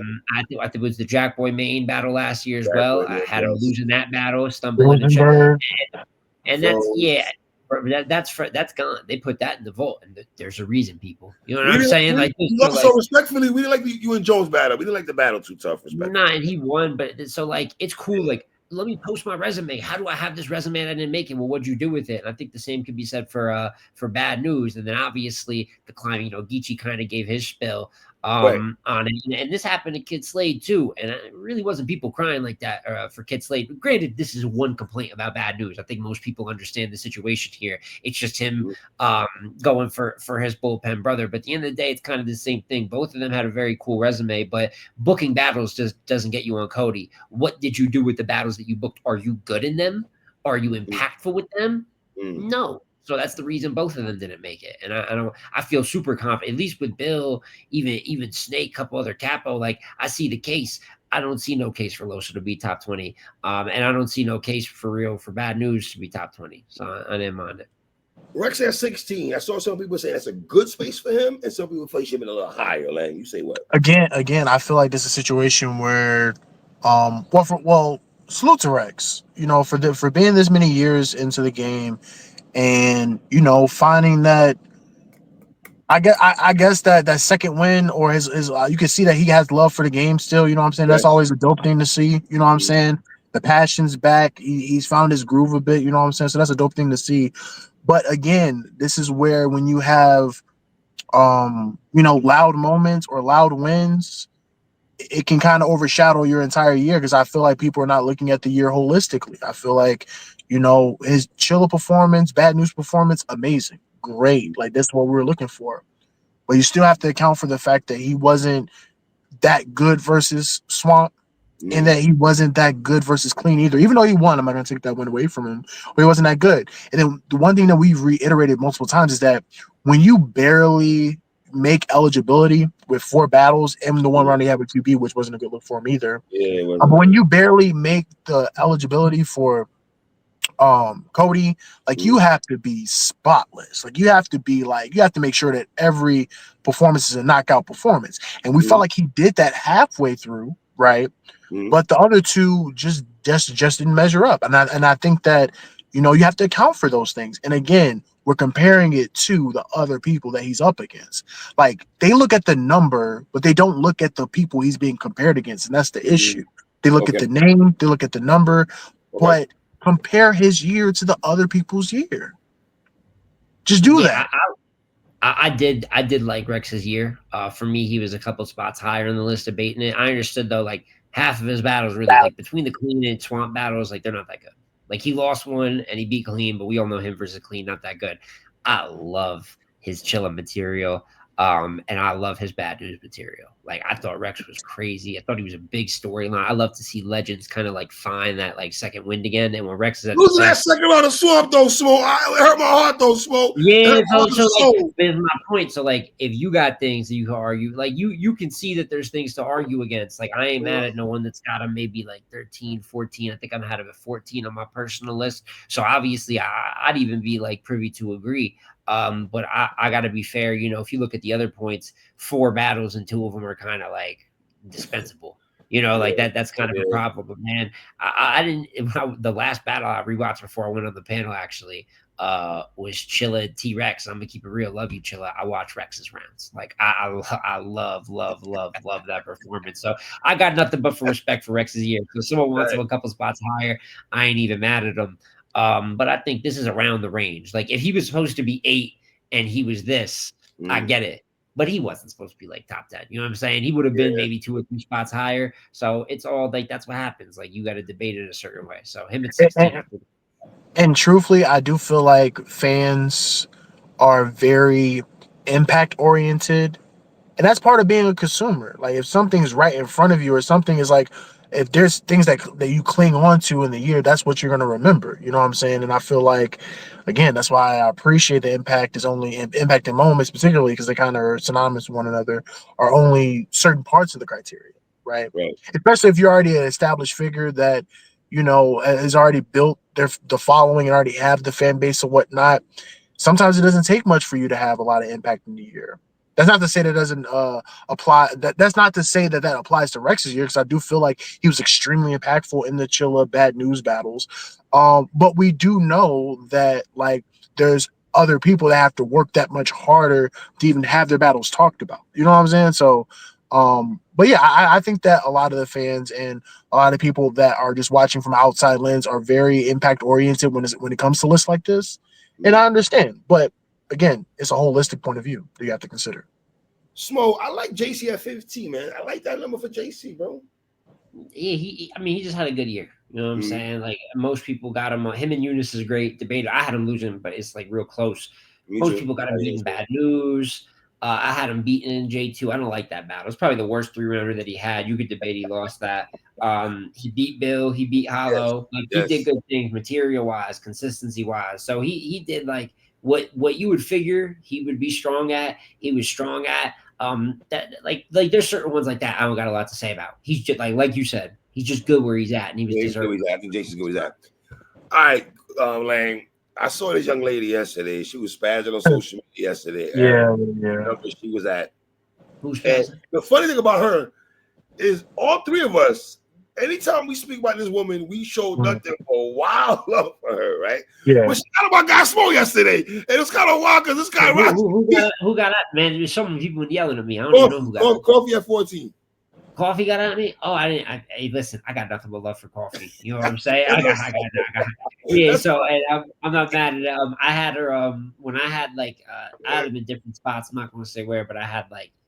B: think it was the Jack Boy Main battle last year as well. I had him losing that battle, stumbling and choking. And that's gone. They put that in the vault, and there's a reason, people. You know what I'm saying?
A: So respectfully, we didn't like you and Joe's battle. We didn't like the battle too tough.
B: Nah, and he won, but so like it's cool. Like, let me post my resume. How do I have this resume and I didn't make it? Well, what'd you do with it? And I think the same could be said for bad news. And then obviously the climb, Geechee kind of gave his spill on it. And this happened to Kid Slade too. And it really wasn't people crying like that for Kid Slade. But granted, this is one complaint about bad news. I think most people understand the situation here. It's just him going for his bullpen brother. But at the end of the day, it's kind of the same thing. Both of them had a very cool resume, but booking battles doesn't get you on COTY. What did you do with the battles that you booked? Are you good in them? Are you impactful with them? No. So that's the reason both of them didn't make it. And I don't. I feel super confident, at least with Bill, even Snake, couple other Capo. Like I see the case. I don't see no case for Losa to be top 20. And I don't see no case for real for Bad News to be top 20. So I didn't mind it.
A: Rex at 16. I saw some people say that's a good space for him, and some people place him in a little higher. Lang, you say what?
C: Again, I feel like this is a situation where, salute to Rex, for being this many years into the game, and finding that. I guess that second win or his you can see that he has love for the game still. You know what I'm saying? That's
A: Yes.
C: always a dope thing to see. You know what I'm saying? The passion's back. He's found his groove a bit. You know what I'm saying? So that's a dope thing to see. But again, this is where when you have loud moments or loud wins, it can kind of overshadow your entire year because I feel like people are not looking at the year holistically. I feel like, his Chilla performance, Bad News performance, amazing, great. Like that's what we were looking for. But you still have to account for the fact that he wasn't that good versus Swamp, and that he wasn't that good versus Clean either. Even though he won, I'm not going to take that win away from him, but he wasn't that good. And then the one thing that we've reiterated multiple times is that when you barely make eligibility with 4 battles and the one round he had with QB, which wasn't a good look for him either.
A: Yeah, it
C: But
A: wasn't.
C: when you barely make the eligibility for COTY, like you have to be spotless. Like you have to make sure that every performance is a knockout performance. And we felt like he did that halfway through, right? But the other two just didn't measure up. And I think that you have to account for those things. And again, we're comparing it to the other people that he's up against. Like they look at the number, but they don't look at the people he's being compared against, and that's the issue. They look at the name, they look at the number, but compare his year to the other people's year. Just do that.
B: I did like Rex's year. For me, he was a couple spots higher on the list debating it. I understood though, like half of his battles really like between the Clean and Swamp battles, like they're not that good. Like he lost one and he beat Clean, but we all know him versus Clean not that good. I love his Chilla material. And I love his Bad News material. Like I thought Rex was crazy. I thought he was a big storyline. I love to see legends kind of like find that like second wind again. And when Rex is at
A: losing that second round of Swamp though, Smoke. It hurt my heart though, Smoke.
B: Yeah, so like there's my point. So like if you got things that you can argue, like you can see that there's things to argue against. Like I ain't mad at no one that's got him maybe like 13, 14. I think I'm ahead of a 14 on my personal list. So obviously I'd even be like privy to agree. But I gotta be fair, if you look at the other points, 4 battles and 2 of them are kind of like dispensable. Like that's kind of a problem. But man, I didn't the last battle I rewatched before I went on the panel actually was Chilla T-Rex. I'm gonna keep it real. Love you, Chilla. I watch Rex's rounds. Like I love that performance. So I got nothing but for respect for Rex's year. So if someone wants him a couple spots higher, I ain't even mad at him. But I think this is around the range. Like if he was supposed to be 8 and he was this, I get it. But he wasn't supposed to be like top 10. You know what I'm saying? He would have been maybe 2 or 3 spots higher. So it's all like that's what happens. Like you got to debate it a certain way. So him at 16.
C: And truthfully, I do feel like fans are very impact oriented. And that's part of being a consumer. Like if something's right in front of you or something is like if there's things that you cling on to in the year, that's what you're going to remember. You know what I'm saying? And I feel like, again, that's why I appreciate the impact is only impacting moments, particularly because they kind of are synonymous with one another, are only certain parts of the criteria, right? Especially if you're already an established figure that, has already built the following and already have the fan base and whatnot. Sometimes it doesn't take much for you to have a lot of impact in the year. That's not to say that doesn't apply. That's not to say that applies to Rex's year because I do feel like he was extremely impactful in the Chilla Bad News battles. But we do know that like there's other people that have to work that much harder to even have their battles talked about. You know what I'm saying? So, but yeah, I think that a lot of the fans and a lot of people that are just watching from outside lens are very impact oriented when it comes to lists like this, and I understand, but. Again, it's a holistic point of view that you have to consider.
A: Smo, I like JC at 15, man. I like that number for JC, bro.
B: Yeah, he just had a good year. You know what I'm saying? Like most people got him. Him and Eunice is great debate. I had him losing, but it's like real close. Most people got him beating Bad News. I had him beating in J2. I don't like that battle. It's probably the worst 3-rounder that he had. You could debate he lost that. He beat Bill. He beat Hollow. He did good things material wise, consistency wise. So he did like what you would figure he would be strong at, he was strong at. That like there's certain ones like that I don't got a lot to say about. He's just like you said, he's just good where he's at, and he was
A: Yeah, he's good where
B: deserving.
A: he's at. I think Jason's good where he's at. All right, Lang. I saw this young lady yesterday. She was spazzing on social media yesterday.
C: Yeah,
A: And
C: yeah.
A: where she was at.
B: Who's
A: And
B: passing?
A: the funny thing about her is all three of us, anytime we speak about this woman, we show nothing but wild love for her, right?
C: Yeah.
A: But she got about Guy Smo yesterday. And it's kind of wild because this guy
B: Who got up, man? There's so many people yelling at me. I don't even know who got up.
A: Coffee at 14.
B: Coffee got at me. Oh, I didn't. Hey, listen, I got nothing but love for coffee. You know what I'm saying? I got. Yeah. So and I'm not mad at it. I had her. When I had I had them in different spots. I'm not going to say where, but I had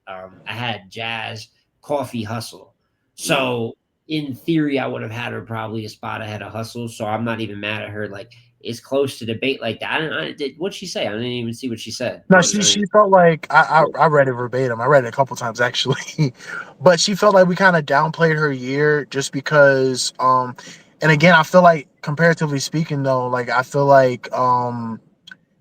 B: I had Jazz Coffee Hustle. So in theory, I would have had her probably a spot ahead of Hustle. So I'm not even mad at her. Like it's close to debate like that. What'd she say? I didn't even see what she said.
C: No, she felt like I read it verbatim. I read it a couple times actually, but she felt like we kind of downplayed her year just because. And again, I feel like comparatively speaking, though, like I feel like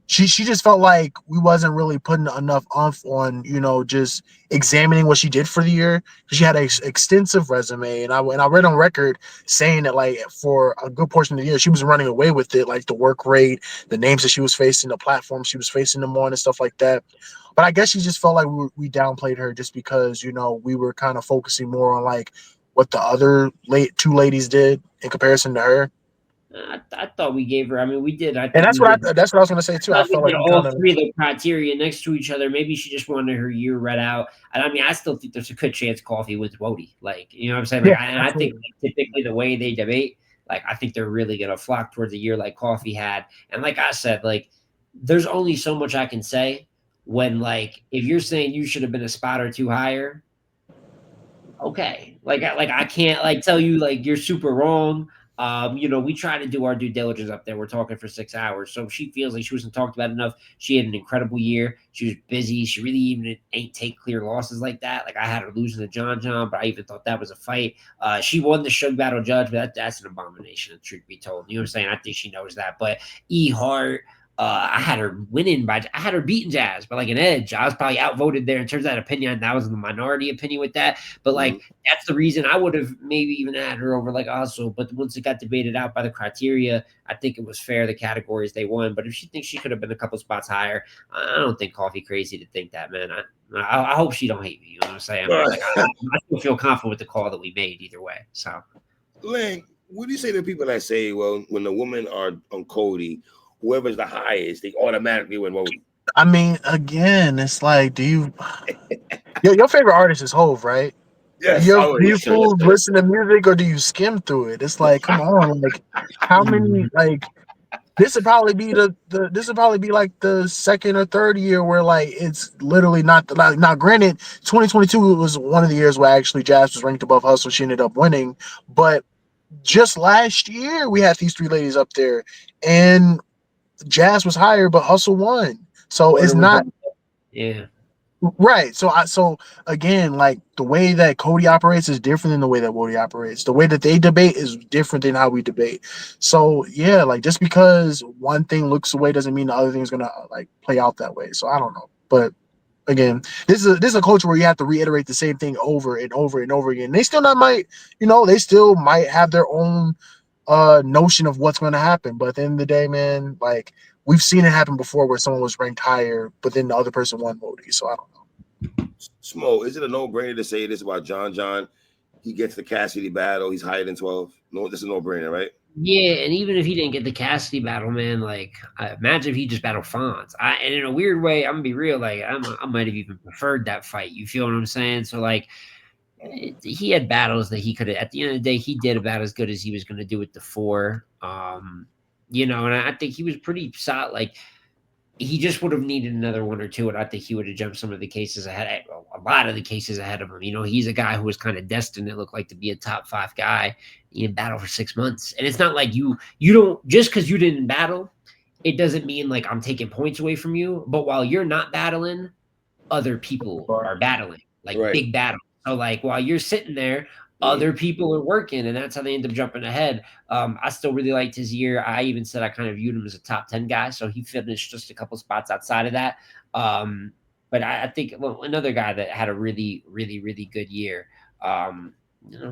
C: she just felt like we wasn't really putting enough oomph on just examining what she did for the year. She had an extensive resume, and I read on record saying that like for a good portion of the year she was running away with it, like the work rate, the names that she was facing, the platforms she was facing them on, and stuff like that. But I guess she just felt like we downplayed her just because we were kind of focusing more on like what the other two ladies did in comparison to her.
B: I thought we gave her. I mean, we did. I
C: And
B: think
C: that's
B: we
C: what
B: did.
C: that's what I was gonna say too. I felt
B: We
C: like
B: did
C: we
B: all
C: kind of
B: three of the criteria next to each other. Maybe she just wanted her year read out. And I mean, I still think there's a good chance Coffee wins Wody. Like, you know what I'm saying? Like, I think typically the way they debate, like, I think they're really gonna flock towards a year like Coffee had. And like I said, like, there's only so much I can say when like if you're saying you should have been a spot or two higher. Okay, like I can't like tell you like you're super wrong. We try to do our due diligence up there. We're talking for 6 hours. So if she feels like she wasn't talked about enough, she had an incredible year. She was busy. She really even ain't take clear losses like that. Like I had her losing to John, but I even thought that was a fight. She won the Suge Battle Judge, but that's an abomination, truth be told. You know what I'm saying? I think she knows that. But E Hart, I had her I had her beating Jazz by like an edge. I was probably outvoted there in terms of that opinion. That was the minority opinion with that. But like that's the reason I would have maybe even had her over like Hustle. But once it got debated out by the criteria, I think it was fair the categories they won. But if she thinks she could have been a couple spots higher, I don't think Coffee crazy to think that, man. I hope she don't hate me. You know what I'm saying? Like, I still feel confident with the call that we made either way. So,
A: Lang, what do you say to people that say, well, when the women are on COTY, whoever's the highest, they automatically win voting?
C: I mean, again, it's like, do you your favorite artist is Hove, right?
A: Yes,
C: Do you fools listen to music or do you skim through it? It's like, come on, like how many like this would probably be this would probably be like the second or third year where like it's literally not like now granted 2022 was one of the years where actually Jazz was ranked above Hustle. She ended up winning, but just last year we had these three ladies up there and Jazz was higher, but Hustle won. So it's not
B: yeah.
C: right. So again, like the way that COTY operates is different than the way that Wody operates. The way that they debate is different than how we debate. So yeah, like just because one thing looks away doesn't mean the other thing is gonna like play out that way. So I don't know. But again, this is a culture where you have to reiterate the same thing over and over and over again. They still they still might have their own notion of what's going to happen. But at the end of the day, man, like we've seen it happen before where someone was ranked higher, but then the other person won Wody. So I don't know.
A: Smo, is it a no-brainer to say this about John? He gets the Cassidy battle. He's higher than 12. No, this is a no-brainer, right?
B: Yeah, and even if he didn't get the Cassidy battle, man, like imagine if he just battled Fonz. And in a weird way, I'm gonna be real, like I might have even preferred that fight. You feel what I'm saying? So like, he had battles that he could have. At the end of the day, he did about as good as he was going to do with the four. And I think he was pretty solid. Like he just would have needed another one or two, and I think he would have jumped some of the cases ahead, a lot of the cases ahead of him. He's a guy who was kind of destined, it looked like, to be a top 5 guy. He didn't battle for 6 months, and it's not like you don't, just because you didn't battle, it doesn't mean like I'm taking points away from you. But while you're not battling, other people are battling, like big battles. So like while you're sitting there, other people are working, and that's how they end up jumping ahead. I still really liked his year. I even said I kind of viewed him as a top 10 guy, so he finished just a couple spots outside of that. But I think another guy that had a really, really, really good year.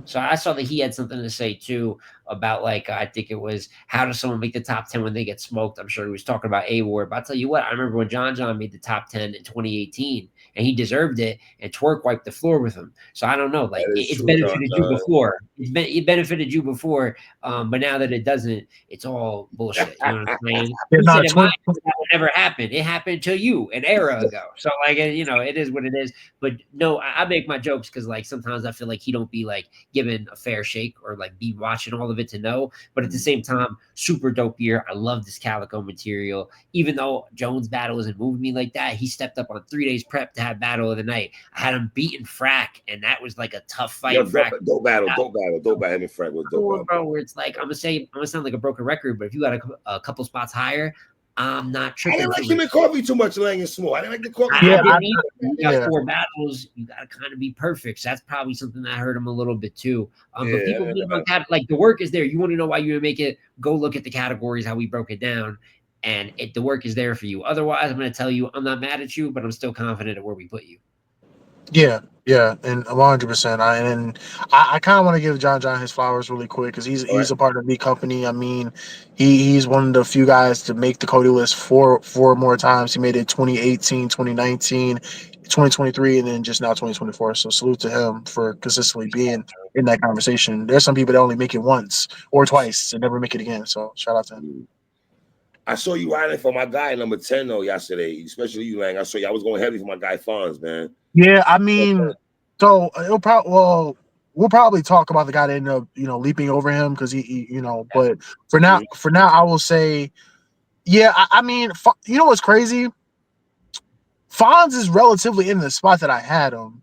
B: So I saw that he had something to say too about like I think it was how does someone make the top 10 when they get smoked? I'm sure he was talking about A-Ward, but I'll tell you what, I remember when John made the top 10 in 2018 and he deserved it, and Twerk wiped the floor with him. So I don't know, like it's
A: true,
B: benefited you
A: John.
B: before. It benefited you before, but now that it doesn't, it's all bullshit. You know what I'm saying?
C: Yeah,
B: He
C: nah,
B: said that would never happen. It happened to you an era ago. So like it is what it is. But no, I make my jokes because like sometimes I feel like he don't be like given a fair shake or like be watching all of it to know. But at the same time, super dope year. I love this Calico material. Even though Jones' battle isn't moving me like that, he stepped up on 3 days prep to have battle of the night. I had him beating Frack, and that was like a tough fight.
A: Yo,
B: Frack,
A: dope battle. Him and Frank was dope battle.
B: bro. Where it's like I'm gonna sound like a broken record, but if you got a couple spots higher, I'm not tripping.
A: I didn't like him and Coffee too much, Lang and Small. I didn't like the Coffee.
B: I didn't either. You got 4 battles. You got to kind of be perfect. So that's probably something that hurt him a little bit too. But people beat him on like the work is there. You want to know why you didn't make it? Go look at the categories, how we broke it down, and the work is there for you. Otherwise, I'm going to tell you I'm not mad at you, but I'm still confident at where we put you.
C: Yeah, and 100%. I kind of want to give John his flowers really quick because he's a part of the company. I mean, he's one of the few guys to make the COTY list four more times. He made it 2018, 2019, 2023, and then just now 2024. So salute to him for consistently being in that conversation. There's some people that only make it once or twice and never make it again. So shout out to him.
A: I saw you riding for my guy number 10 though yesterday, especially you, Lang. I saw you. I was going heavy for my guy Fonz, man.
C: Yeah, I mean, so we'll probably talk about the guy that ended up, leaping over him because he. But for now, I will say, yeah, I mean, you know what's crazy? Fonz is relatively in the spot that I had him.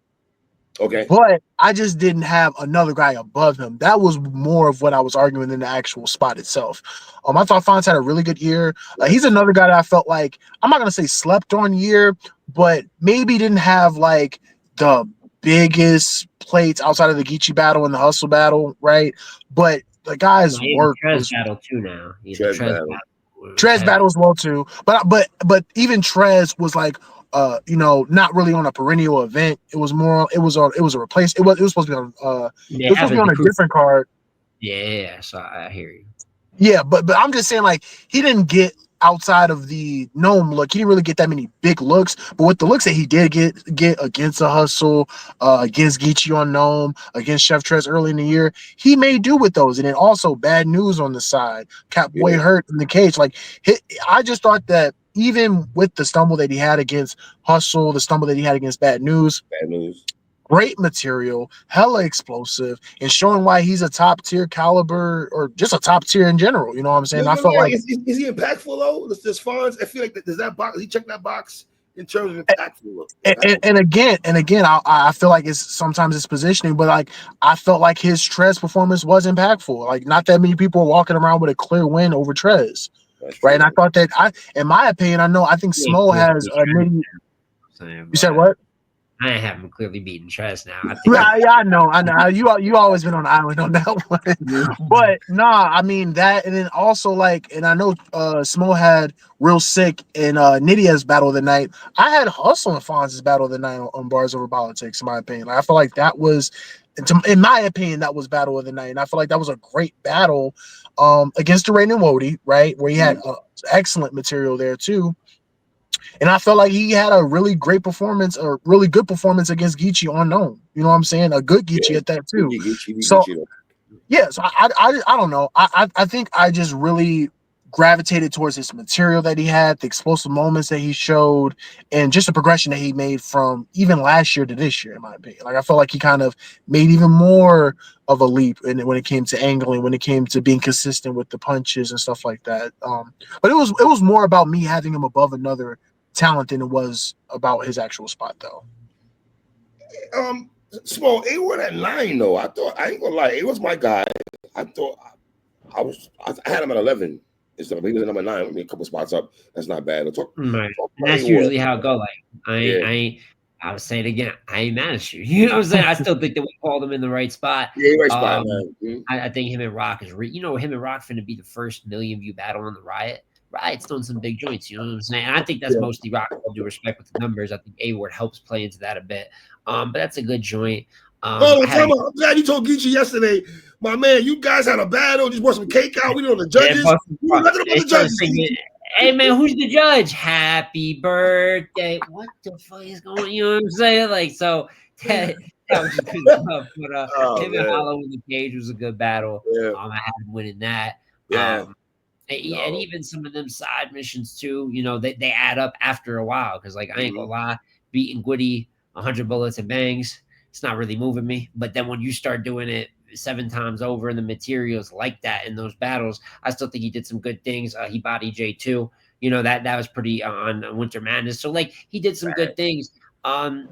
A: Okay.
C: But I just didn't have another guy above him. That was more of what I was arguing than the actual spot itself. I thought Fonz had a really good year. He's another guy that I felt like, I'm not going to say slept on year, but maybe didn't have like the biggest plates outside of the Geechee battle and the Hustle battle, right? But the guy's work
B: was battle too now.
C: Trez battle as well too. But even Trez was like not really on a perennial event. It was a replace. It was supposed to be on it was supposed to be on a different card.
B: Yeah, so I hear you.
C: Yeah, but I'm just saying, like, he didn't get outside of the gnome look. He didn't really get that many big looks. But with the looks that he did get against a Hustle, against Geechee on gnome, against Chef Trez early in the year, he made do with those. And then also bad news on the side. Catboy hurt in the cage. Like, I just thought that even with the stumble that he had against Hustle, the stumble that he had against Bad News. Great material, hella explosive, and showing why he's a top tier caliber or just a top tier in general. You know what I'm saying? I felt like
A: is he impactful though? This Fonz, I feel like does that box? He checked that box in terms of impactful.
C: And again, I feel like sometimes it's positioning, but like I felt like his Trez performance was impactful. Like not that many people are walking around with a clear win over Trez, right? And I thought that in my opinion, I think Smo has a nitty. You said what?
B: I have him clearly beating Trez now.
C: I know. You always been on the island on that one. But nah, I mean that, and then also like, and I know Smo had real sick in Nidia's battle of the night. I had Hustle and Fonz's battle of the night on Bars Over Politics, in my opinion. Like, I feel like that was, in my opinion, that was battle of the night, and I feel like that was a great battle against the Rain and Wody, right, where he had excellent material there too. And I felt like he had a really great performance, or really good performance against Geechee on Gnome. You know what I'm saying? A good Geechee at that too. So I don't know. I think I just really gravitated towards his material that he had, the explosive moments that he showed, and just the progression that he made from even last year to this year, in my opinion. Like I felt like he kind of made even more of a leap when it came to angling, when it came to being consistent with the punches and stuff like that. But it was more about me having him above another talent than it was about his actual spot though.
A: Small, it was at 9 though. I ain't gonna lie, it was my guy. I thought I had him at 11 instead of he was at number 9. I mean, a couple spots up. That's not bad.
B: Right. And that's usually how it go. Like I I was saying again, I ain't mad at you. You know what I'm saying? I still think that we called him in the right spot.
A: Yeah, right spot, man.
B: I think him and Rock is, him and Rock finna be the first million view battle on the Riot. Riot's doing some big joints, you know what I'm saying? And I think that's mostly Rock, all due respect with the numbers. I think A-Ward helps play into that a bit. But that's a good joint.
A: I'm glad you told Geechee yesterday, my man, you guys had a battle, just brought some cake out. We know the judges. We knew nothing about the judges.
B: Hey man, who's the judge? Happy birthday. What the fuck is going on? You know what I'm saying? Like, so that was just good stuff. But him and Hollow in the cage was a good battle.
A: Yeah.
B: I had him winning that.
A: Yeah.
B: And even some of them side missions too, they add up after a while. Cause like I ain't gonna lie, beating Gwitty 100 bullets and bangs, it's not really moving me. But then when you start doing it 7 times over in the materials like that in those battles, I still think he did some good things. He bodied J2, that was pretty on Winter Madness. So like he did some good things. Av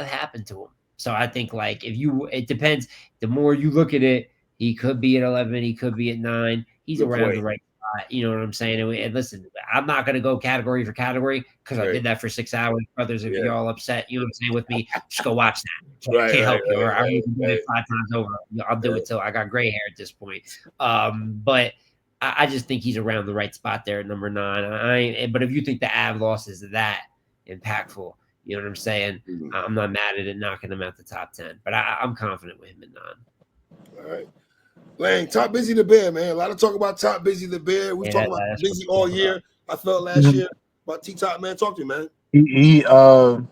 B: happened to him. So I think like it depends. The more you look at it, he could be at 11, he could be at 9. He's around the right spot. You know what I'm saying? And listen, I'm not going to go category for category because I did that for 6 hours. Brothers, if you're all upset, you know what I'm saying, with me, just go watch that. Can't help you. Or I'm going to do it 5 times over. I'll do it till I got gray hair at this point. But I just think he's around the right spot there at number 9. But if you think the Av loss is that impactful, you know what I'm saying? I'm not mad at it knocking him out the top 10. But I'm confident with him at 9.
A: All right. Lang, Top Busy the Bear, man. A lot of talk about Top Busy the Bear. We talked about Busy all year. I felt last year about T-Top, man. Talk to me, man.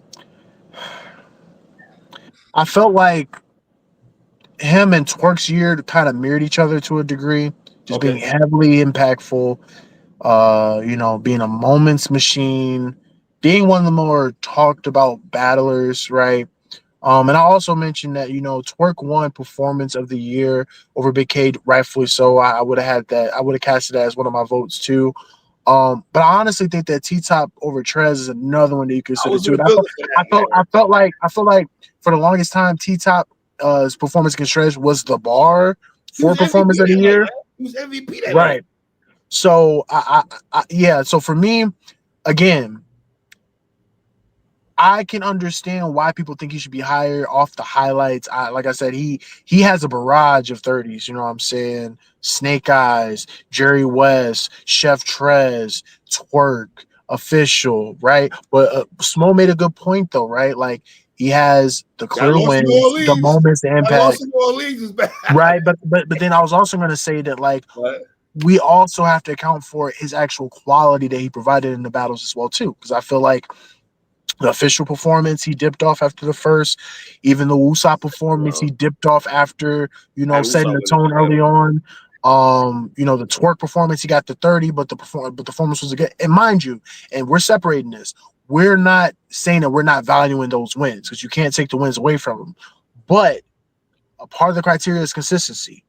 C: I felt like him and Twerk's year kind of mirrored each other to a degree, just being heavily impactful, being a moments machine, being one of the more talked about battlers, right? And I also mentioned that, Twerk won Performance of the Year over Big K, rightfully so. I would have had that. I would have casted that as one of my votes too. But I honestly think that T-Top over Trez is another one that you consider too. I felt like for the longest time, T-Top his performance against Trez was the bar for Performance of the Year.
A: He was MVP that
C: right. So So for me, again, I can understand why people think he should be higher off the highlights. Like I said, he has a barrage of 30s. You know what I'm saying? Snake Eyes, Jerry West, Chef Trez, Twerk, Official, right? But Smo made a good point though, right? Like he has the clear wins, the moments, the impact. Right, but then I was also going to say that like we also have to account for his actual quality that he provided in the battles as well too, because I feel like the Official performance, he dipped off after the first. Even the Woosop performance, he dipped off after, setting the tone early on. The Twerk performance, he got the 30, but the performance was good. And mind you, and we're separating this. We're not saying that we're not valuing those wins because you can't take the wins away from them. But a part of the criteria is consistency.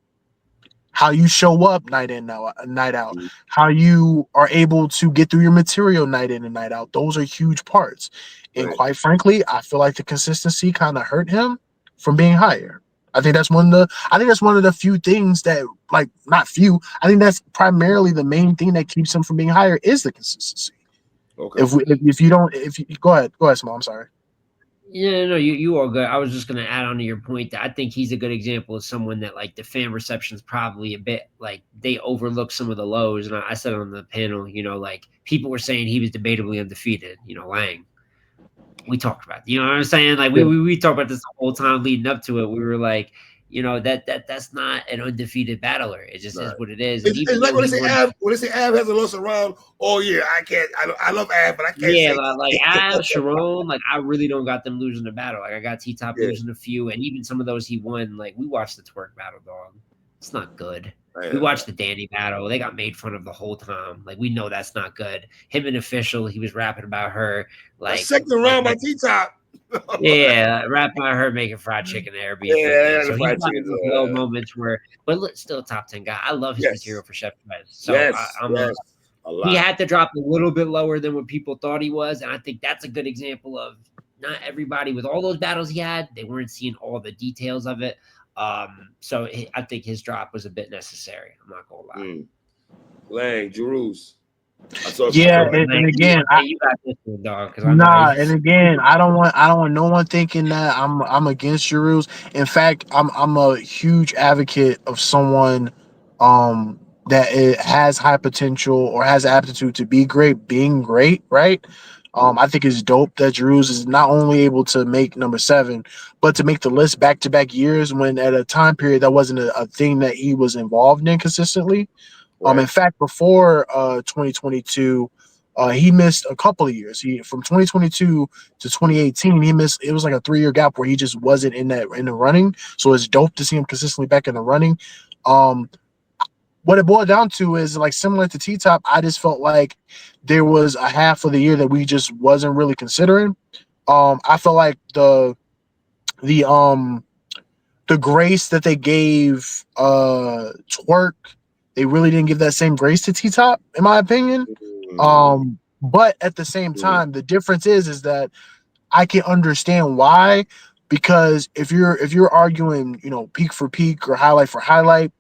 C: How you show up night in, night out, how you are able to get through your material night in and night out. Those are huge parts. And quite frankly, I feel like the consistency kind of hurt him from being higher. I think that's one of the few things that, like, not few. I think that's primarily the main thing that keeps him from being higher is the consistency. Okay. If you go ahead, Small. I'm sorry.
B: Yeah, no, you are good. I was just gonna add on to your point that I think he's a good example of someone that like the fan reception is probably a bit like they overlook some of the lows. And I said on the panel, like people were saying he was debatably undefeated. Lang. We talked about, what I'm saying? Like we talked about this the whole time leading up to it. We were like, that's not an undefeated battler. It just is what it is.
A: It's like when they say Av hasn't lost a round all year. I love Av, but I can't.
B: Yeah, like Av, Sharon, like I really don't got them losing the battle. Like I got T-Top losing a few, and even some of those he won. Like we watched the Twerk battle, dog. It's not good. We watched the Danny battle. They got made fun of the whole time. Like we know that's not good. Him and Official, he was rapping about her. Like
A: second round by T-Top.
B: Yeah, rapping about her making fried chicken at Airbnb.
A: Yeah,
B: so he's got those low moments where, but still a top 10 guy. I love his material for Chef Trez. So he had to drop a little bit lower than what people thought he was, and I think that's a good example of not everybody with all those battles he had. They weren't seeing all the details of it. So I think his drop was a bit necessary. I'm not gonna lie.
A: Lang, Jerus. I saw some
C: Yeah,
A: stuff like
C: and
B: Like,
C: again,
B: hey, you got this one, dog, because I know
C: nah, and
B: he's.
C: again, I don't want no one thinking that I'm against your rules. In fact, I'm a huge advocate of someone that has high potential or has aptitude to be great, being great, right? I think it's dope that Drews is not only able to make number 7, but to make the list back to back years when at a time period that wasn't a thing that he was involved in consistently. In
A: right.
C: fact, before 2022, he missed a couple of years. He from 2022 to 2018, he missed. It was like a 3 year gap where he just wasn't in the running. So it's dope to see him consistently back in the running. Um, what it boiled down to is like similar to T Top. I just felt like there was a half of the year that we just wasn't really considering. I felt like the the grace that they gave Twerk, they really didn't give that same grace to T Top, in my opinion.
A: Mm,
C: But at the same
A: mm,
C: time, the difference is that I can understand why, because if you're arguing, peak for peak or highlight for highlight,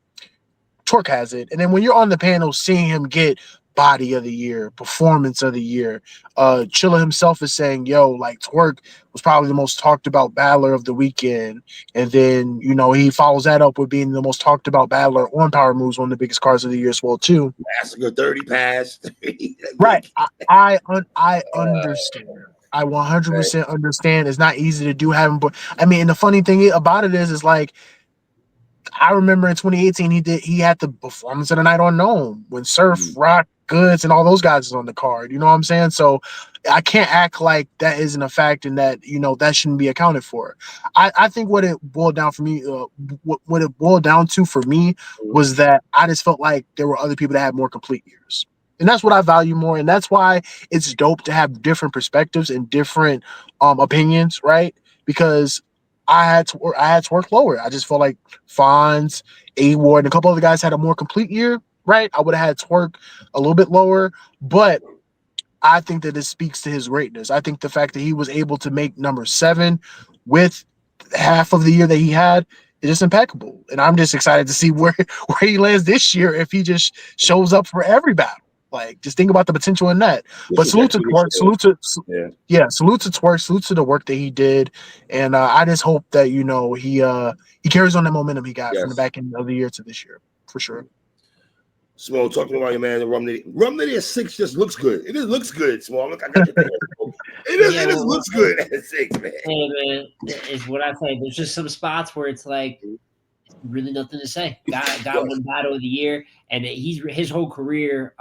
C: Torque has it. And then when you're on the panel seeing him get body of the year, performance of the year, Chilla himself is saying, yo, like Twerk was probably the most talked about battler of the weekend. And then, he follows that up with being the most talked about battler on Power Moves, one of the biggest cards of the year as well, too.
A: that's a good 30 pass.
C: Right. I
A: uh,
C: understand. I
A: right.
C: 100% understand. It's not easy to do having, but I mean, and the funny thing about it is like I remember in 2018 he had the performance of the night on Gnome when Surf,
A: Mm,
C: Rock, Goods, and all those guys is on the card. You know what I'm saying? So I can't act like that isn't a fact and that that shouldn't be accounted for. I think what it boiled down for me, what it boiled down to for me
A: mm,
C: was that I just felt like there were other people that had more complete years. And that's what I value more. And that's why it's dope to have different perspectives and different opinions, right? Because I had to work lower. I just felt like Fonz, A Ward, and a couple other guys had a more complete year, right? I would have had Twerk a little bit lower, but I think that it speaks to his greatness. I think the fact that he was able to make number 7 with half of the year that he had is just impeccable. And I'm just excited to see where he lands this year if he just shows up for every battle. Like, just think about the potential in that.
A: the
C: But salute to
A: trajectory
C: Twerk,
A: shows.
C: salute to
A: Yeah.
C: yeah, salute to Twerk, salute to the work that he did, and I just hope that he carries on the momentum he got from the
A: Yes.
C: back end of the year to this year for sure.
A: Small, talk to me about your man, Rum Nitty. Rum Nitty at 6 just looks good. It just looks good, Small. Look, I got your thing.
B: Yeah,
A: It just looks good at 6, man.
B: hey, man, it's what I say. There's just some spots where it's like really nothing to say. Got
A: Yes.
B: one battle of the year, and his whole career.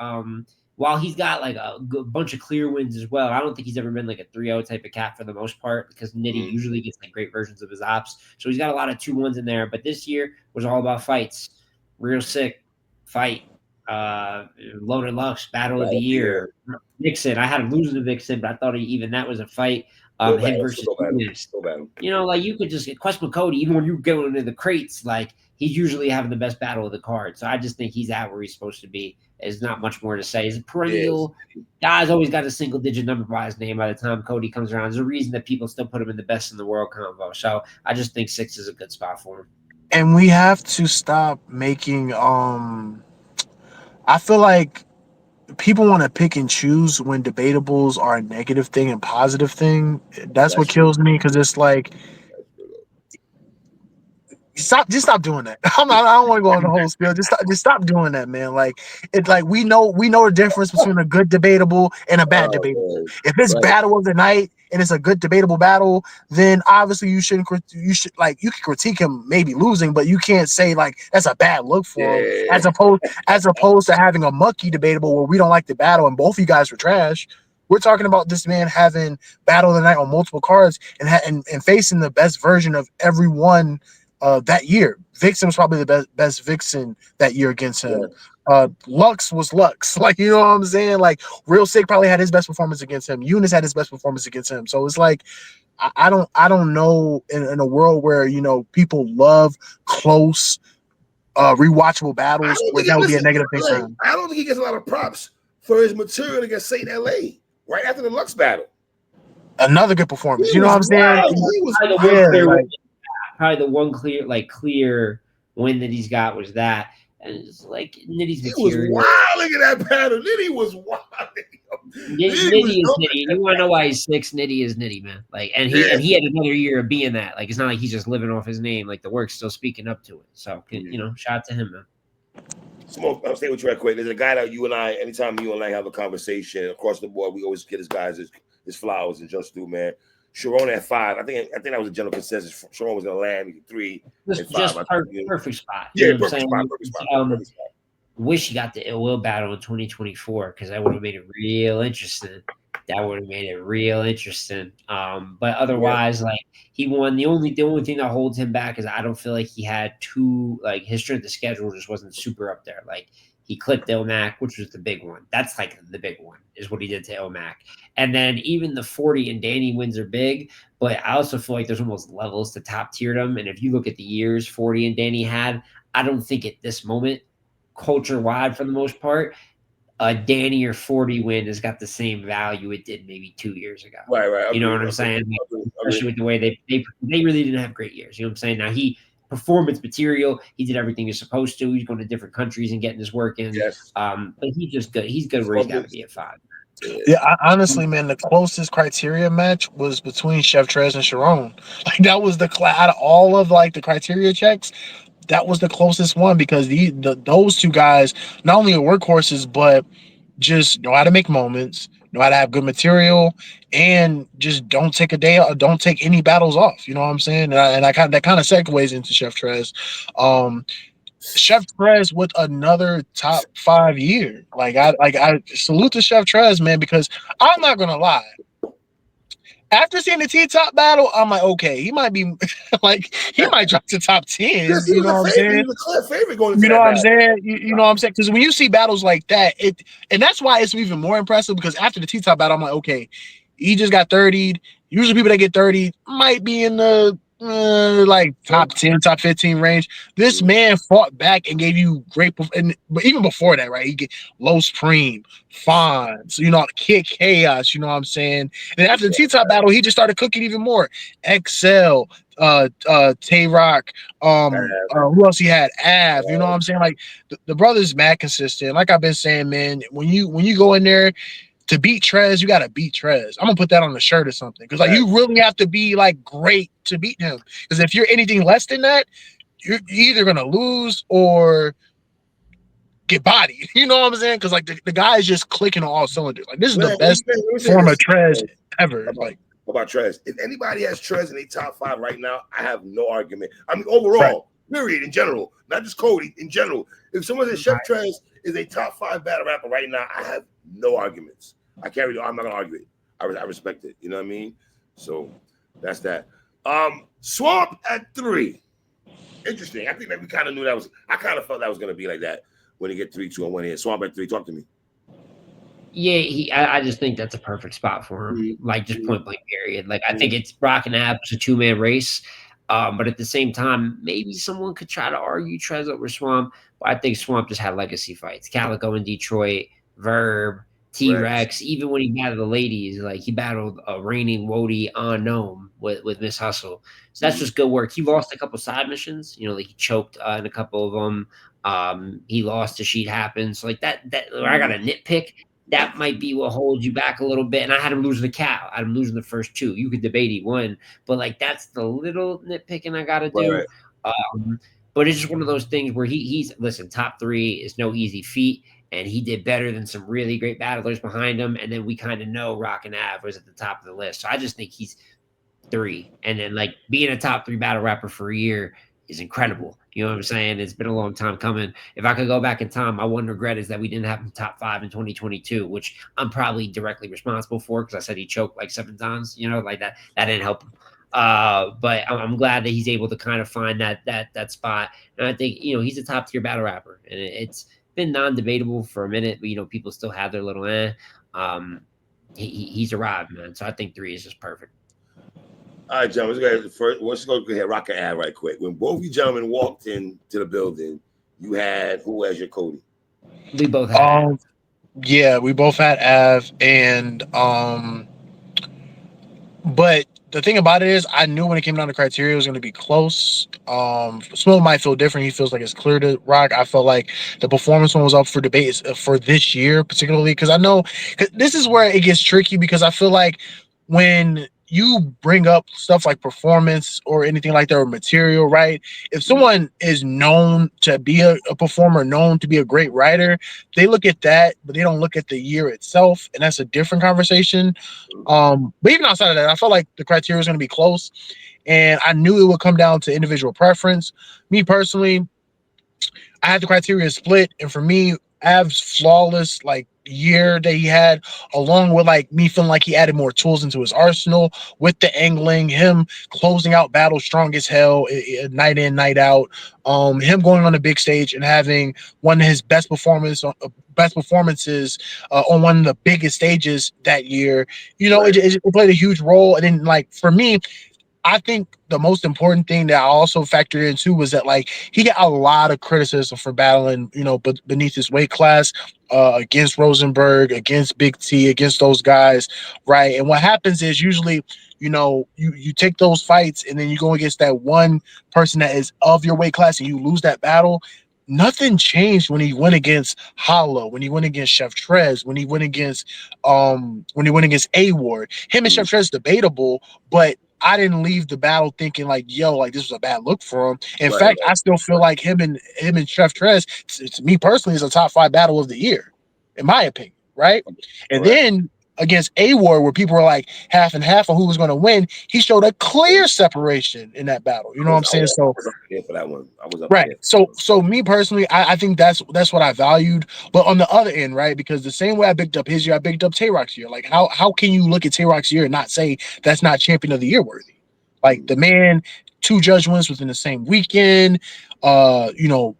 B: While he's got like a bunch of clear wins as well, I don't think he's ever been like a 3-0 type of cat for the most part because Nitty
A: Mm,
B: usually gets like great versions of his ops. So he's got a lot of 2-1s in there. But this year was all about fights. Real sick fight. Loaded Lux battle of the
A: battle of the year.
B: year. Vixen. I had him losing to Vixen, but I thought even that was a fight.
A: No
B: Him
A: battle.
B: versus
A: No battle.
B: Eunice.
A: No battle.
B: Like you could just get Quest Cody, even when you go into the crates, like he's usually having the best battle of the card. So I just think he's at where he's supposed to be. There's not much more to say. He's a
A: Yes.
B: perennial guy's always got a single digit number by his name by the time Cody comes around. There's a reason that people still put him in the best in the world convo. So I just think 6 is a good spot for him.
C: And we have to stop making I feel like people want to pick and choose when debatables are a negative thing and positive thing. That's what
A: That's true.
C: kills me because it's like
A: That's true.
C: stop doing that. I don't want to go on the whole spiel. Just stop doing that, man. Like we know the difference between a good debatable and a bad
A: Oh,
C: debatable.
A: man.
C: If it's
A: Right.
C: battle of the night and it's a good debatable battle, then obviously you should like you can critique him maybe losing, but you can't say like that's a bad look for him
A: Yeah.
C: as opposed to having a mucky debatable where we don't like the battle and both of you guys were trash. We're talking about this man having battle of the night on multiple cards and facing the best version of everyone that year. Vixen was probably the best Vixen that year against him.
A: Yes.
C: Lux was Lux. Like, you know what I'm saying? Like, Real Sick probably had his best performance against him. Eunice had his best performance against him. So it's like, I don't know in a world where, people love close, rewatchable
A: I
C: battles
A: don't
C: where
A: think
C: that would be a
A: listen,
C: negative thing for
A: like,
C: him.
A: I don't think he gets a lot of props for his material against Saint LA right after the Lux battle.
C: Another good performance.
A: He
C: You know what
A: was
C: I'm saying?
A: wild. He was
B: Probably the one
C: Yeah,
B: clear win,
C: like
B: probably the one clear win that he's got was that. And it's like Nitty's
A: He was
B: material.
A: wild. Look at that pattern. Nitty was wild.
B: Nitty is Nitty. You want to know why he's 6? Nitty is Nitty, man. Like, and he had another year of being that. Like, it's not like he's just living off his name. Like, the work's still speaking up to it. So, shout out to him, man.
A: Smoke, I'll stay with you right quick. There's a guy that you and I, anytime you and I have a conversation across the board, we always get his guys his flowers and just do, man. Sharon at 5. I think that was a general consensus. Sharon was gonna land 3 and 5.
B: Perfect spot.
A: Yeah, perfect spot.
B: Wish he got the ill will battle in 2024 because that would have made it real interesting. But otherwise, like, he won. The only thing that holds him back is I don't feel like he had his strength of schedule just wasn't super up there. Like, he clipped Ilmac, which was the big one. That's like the big one is what he did to Ilmac. And then even the 40 and Danny wins are big, but I also feel like there's almost levels to top tier them. And if you look at the years 40 and Danny had, I don't think at this moment, culture wide for the most part, a Danny or 40 win has got the same value it did maybe 2 years ago.
A: Right.
B: You know what I'm saying? Especially with the way they really didn't have great years. You know what I'm saying? Now performance material, he did everything he's supposed to. He's going to different countries and getting his work in.
A: Yes.
B: But he's just good. He's good where he's got to be at 5.
C: Yeah, honestly, man, the closest criteria match was between Chef Trez and Sharon. Like, that was out of all of like the criteria checks, that was the closest one because those two guys not only are workhorses, but just know how to make moments, know how to have good material, and just don't take any battles off. You know what I'm saying? And that kind of segues into Chef Trez. Chef Trez with another top 5 year. I salute to Chef Trez, man, because I'm not gonna lie. After seeing the T-Top battle, I'm like, okay, he might be like, he might drop to top 10. You know what I'm saying?
A: He was a clear favorite going into
C: You know
A: that
C: what I'm
A: battle.
C: saying? You know what I'm saying? Because when you see battles like that, and that's why it's even more impressive because after the T-Top battle, I'm like, okay, he just got 30'd. Usually people that get 30 might be in the like top 10, top 15 range. This man fought back and gave you great, but even before that, right? He get Low Supreme, Fonz, Kick Chaos, you know what I'm saying? And after the T-Top battle, he just started cooking even more. XL, Tay-Rock, who else he had? Av, you know what I'm saying? Like, the brother's mad consistent. Like I've been saying, man, when you go in there to beat Trez, you got to beat Trez. I'm gonna put that on the shirt or something because like you really have to be like great to beat him. Because if you're anything less than that, you're either gonna lose or get bodied. You know what I'm saying? Because like the guy is just clicking on all cylinders. Like, this is the best form of Trez ever.
A: About Trez. If anybody has Trez in a top 5 right now, I have no argument. I mean, overall, period, in general, not just COTY, in general. If someone says Chef Trez is a top 5 battle rapper right now, I have no arguments. I'm not gonna argue it. I respect it. You know what I mean? So that's that. Swamp at 3. Interesting. I think that we kind of knew that was. I kind of felt that was gonna be like that when he get 3-2 on one hand. Swamp at 3. Talk to me.
B: Yeah, I just think that's a perfect spot for him. Like, just point blank period. Like, I think it's Brock and Ab was a 2-man race. But at the same time, maybe someone could try to argue Trez over Swamp. But I think Swamp just had legacy fights. Calico in Detroit, Verb, T-Rex, even when he battled the ladies, like he battled a reigning Wody unknown with Miss Hustle. So that's just good work. He lost a couple side missions, like he choked in a couple of them. He lost to Sheet Happens. So like that I got a nitpick. That might be what holds you back a little bit. And I had him losing the cow. I had him losing the first 2. You could debate he won, but like that's the little nitpicking I got to do. But it's just one of those things where he's listen, top 3 is no easy feat. And he did better than some really great battlers behind him. And then we kind of know Rock and Av was at the top of the list. So I just think he's 3. And then like being a top 3 battle rapper for a year is incredible. You know what I'm saying? It's been a long time coming. If I could go back in time, my one regret is that we didn't have him top 5 in 2022, which I'm probably directly responsible for because I said he choked like 7 times, like that didn't help him. But I'm glad that he's able to kind of find that spot. And I think, he's a top tier battle rapper and it's been non-debatable for a minute, but people still have their little he's arrived, man. So I think 3 is just perfect.
A: All right, John, let's go ahead, Rock and Ad right quick. When both you gentlemen walked into the building, you had who as your COTY?
B: We both had
C: yeah, we both had Av, and but the thing about it is, I knew when it came down to criteria, it was going to be close. Smoke might feel different. He feels like it's clear to Rock. I felt like the performance one was up for debate for this year, particularly because I know 'cause this is where it gets tricky because I feel like when you bring up stuff like performance or anything like that or material, right? If someone is known to be a performer, known to be a great writer, they look at that, but they don't look at the year itself, and that's a different conversation. But even outside of that, I felt like the criteria was going to be close, and I knew it would come down to individual preference. Me personally, I had the criteria split, and for me, Av's flawless like year that he had, along with like me feeling like he added more tools into his arsenal with the angling, him closing out battle strong as hell, night in, night out. Him going on the big stage and having one of his best performances on one of the biggest stages that year. You know,
A: Right.
C: it played a huge role. And then like for me, I think the most important thing that I also factored in too was that like he got a lot of criticism for battling, you know, but beneath his weight class, against Rosenberg, against Big T, against those guys, right? And what happens is usually, you know, you take those fights and then you go against that one person that is of your weight class and you lose that battle. Nothing changed when he went against Hollow, when he went against Chef Trez, when he went against A Ward. Him and
A: Mm.
C: Chef Trez debatable, but I didn't leave the battle thinking like, yo, like this was a bad look for him. In
A: Right.
C: fact, I still feel like him and Chef Trez, to me personally, is a top 5 battle of the year, in my opinion, right? And
A: Correct.
C: then against A War, where people were like half and half on who was going to win, he showed a clear separation in that battle. You know what I'm saying?
A: I
C: So
A: was up there for that one. I was up
C: right.
A: there.
C: So me personally, I think that's what I valued. But on the other end, right? Because the same way I picked up his year, I picked up Tay Rock's year. Like how can you look at Tay Rock's year and not say that's not champion of the year worthy? Like
A: Mm.
C: the man, 2 judgments within the same weekend. You know,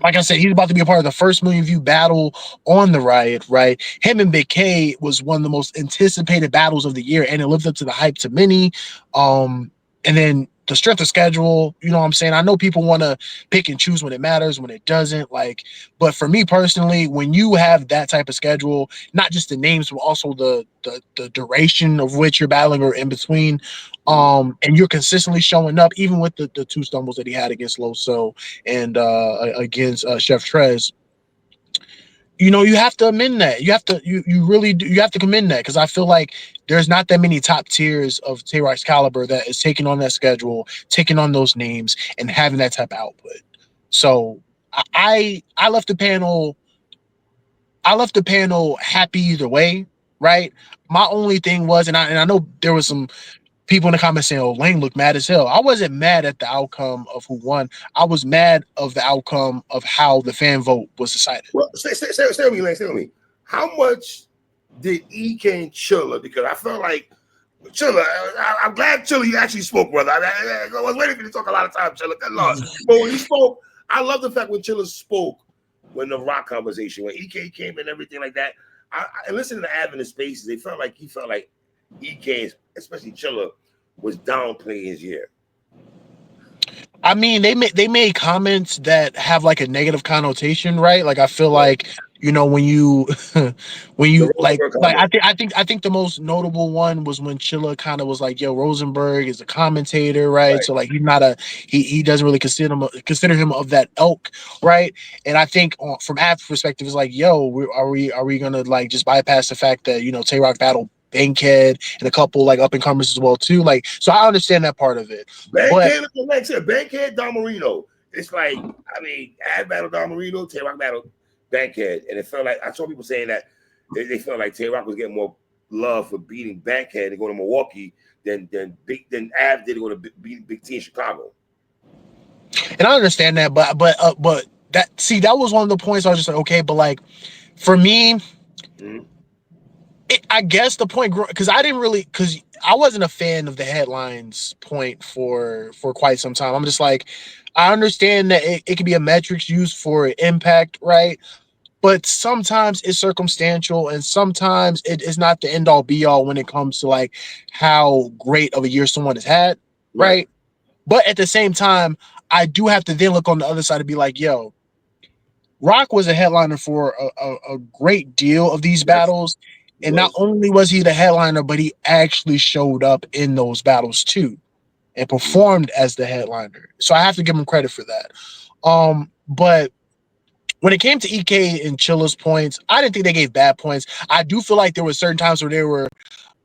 C: like I said, he's about to be a part of the first million view battle on the Riot, right? Him and Big K was one of the most anticipated battles of the year, and it lived up to the hype to many. And then the strength of schedule, you know what I'm saying? I know people want to pick and choose when it matters, when it doesn't. Like, but for me personally, when you have that type of schedule, not just the names, but also the duration of which you're battling or in between,
A: Mm.
C: and you're consistently showing up, even with the 2 stumbles that he had against Loso and against Chef Trez, you know, you have to amend that. You really do. You have to commend that because I feel like there's not that many top tiers of Tay Rock's caliber that is taking on that schedule, taking on those names, and having that type of output. So I left the panel. I left the panel happy either way, right? My only thing was, and I know there was some people in the comments saying, "Oh, Lane looked mad as hell." I wasn't mad at the outcome of who won. I was mad of the outcome of how the fan vote was decided.
A: Well, stay with me, Lane. Stay with me. How much did EK and Chilla? Because I felt like Chilla. I'm glad Chilla you actually spoke, brother. I was waiting for you to talk a lot of time, Chilla. Good Lord. But when you spoke, I love the fact when Chilla spoke when the Rock conversation, when EK came and everything like that. I listened to Av in the spaces. He felt like EK, especially Chilla, was downplaying his year.
C: I mean, they made comments that have like a negative connotation, right? Like I feel like, you know, when you when
A: The
C: you like
A: Rosenberg
C: like
A: comment.
C: I think the most notable one was when Chilla kind of was like, "Yo, Rosenberg is a commentator, right?
A: Right.
C: So like he's not he doesn't really consider him of that ilk, right?" And I think from App's perspective, it's like, "Yo, are we gonna like just bypass the fact that, you know, Tay Rock battled Bankhead and a couple like up and comers as well too?" Like, so I understand that part of it, but
A: Bankhead, like I said, Bankhead, Don Marino. It's like, I mean, Ad battled Don Marino, Tay Rock battled Bankhead. And it felt like, I saw people saying that they felt like Tay Rock was getting more love for beating Bankhead and going to Milwaukee than Av did to go to beat Big T in Chicago.
C: and I understand that, but that was one of the points I was just like, okay, but like for me,
A: Mhm.
C: I guess the point, because I didn't really, because I wasn't a fan of the headlines point for quite some time. I'm just like, I understand that it can be a metrics used for impact, right? But sometimes it's circumstantial, and sometimes it is not the end all be all when it comes to like how great of a year someone has had,
A: Right.
C: right? But at the same time, I do have to then look on the other side and be like, yo, Rock was a headliner for a great deal of these
A: Yes.
C: battles. And not only was he the headliner, but he actually showed up in those battles too and performed as the headliner. So I have to give him credit for that. But when it came to EK and Chilla's points, I didn't think they gave bad points. I do feel like there were certain times where they were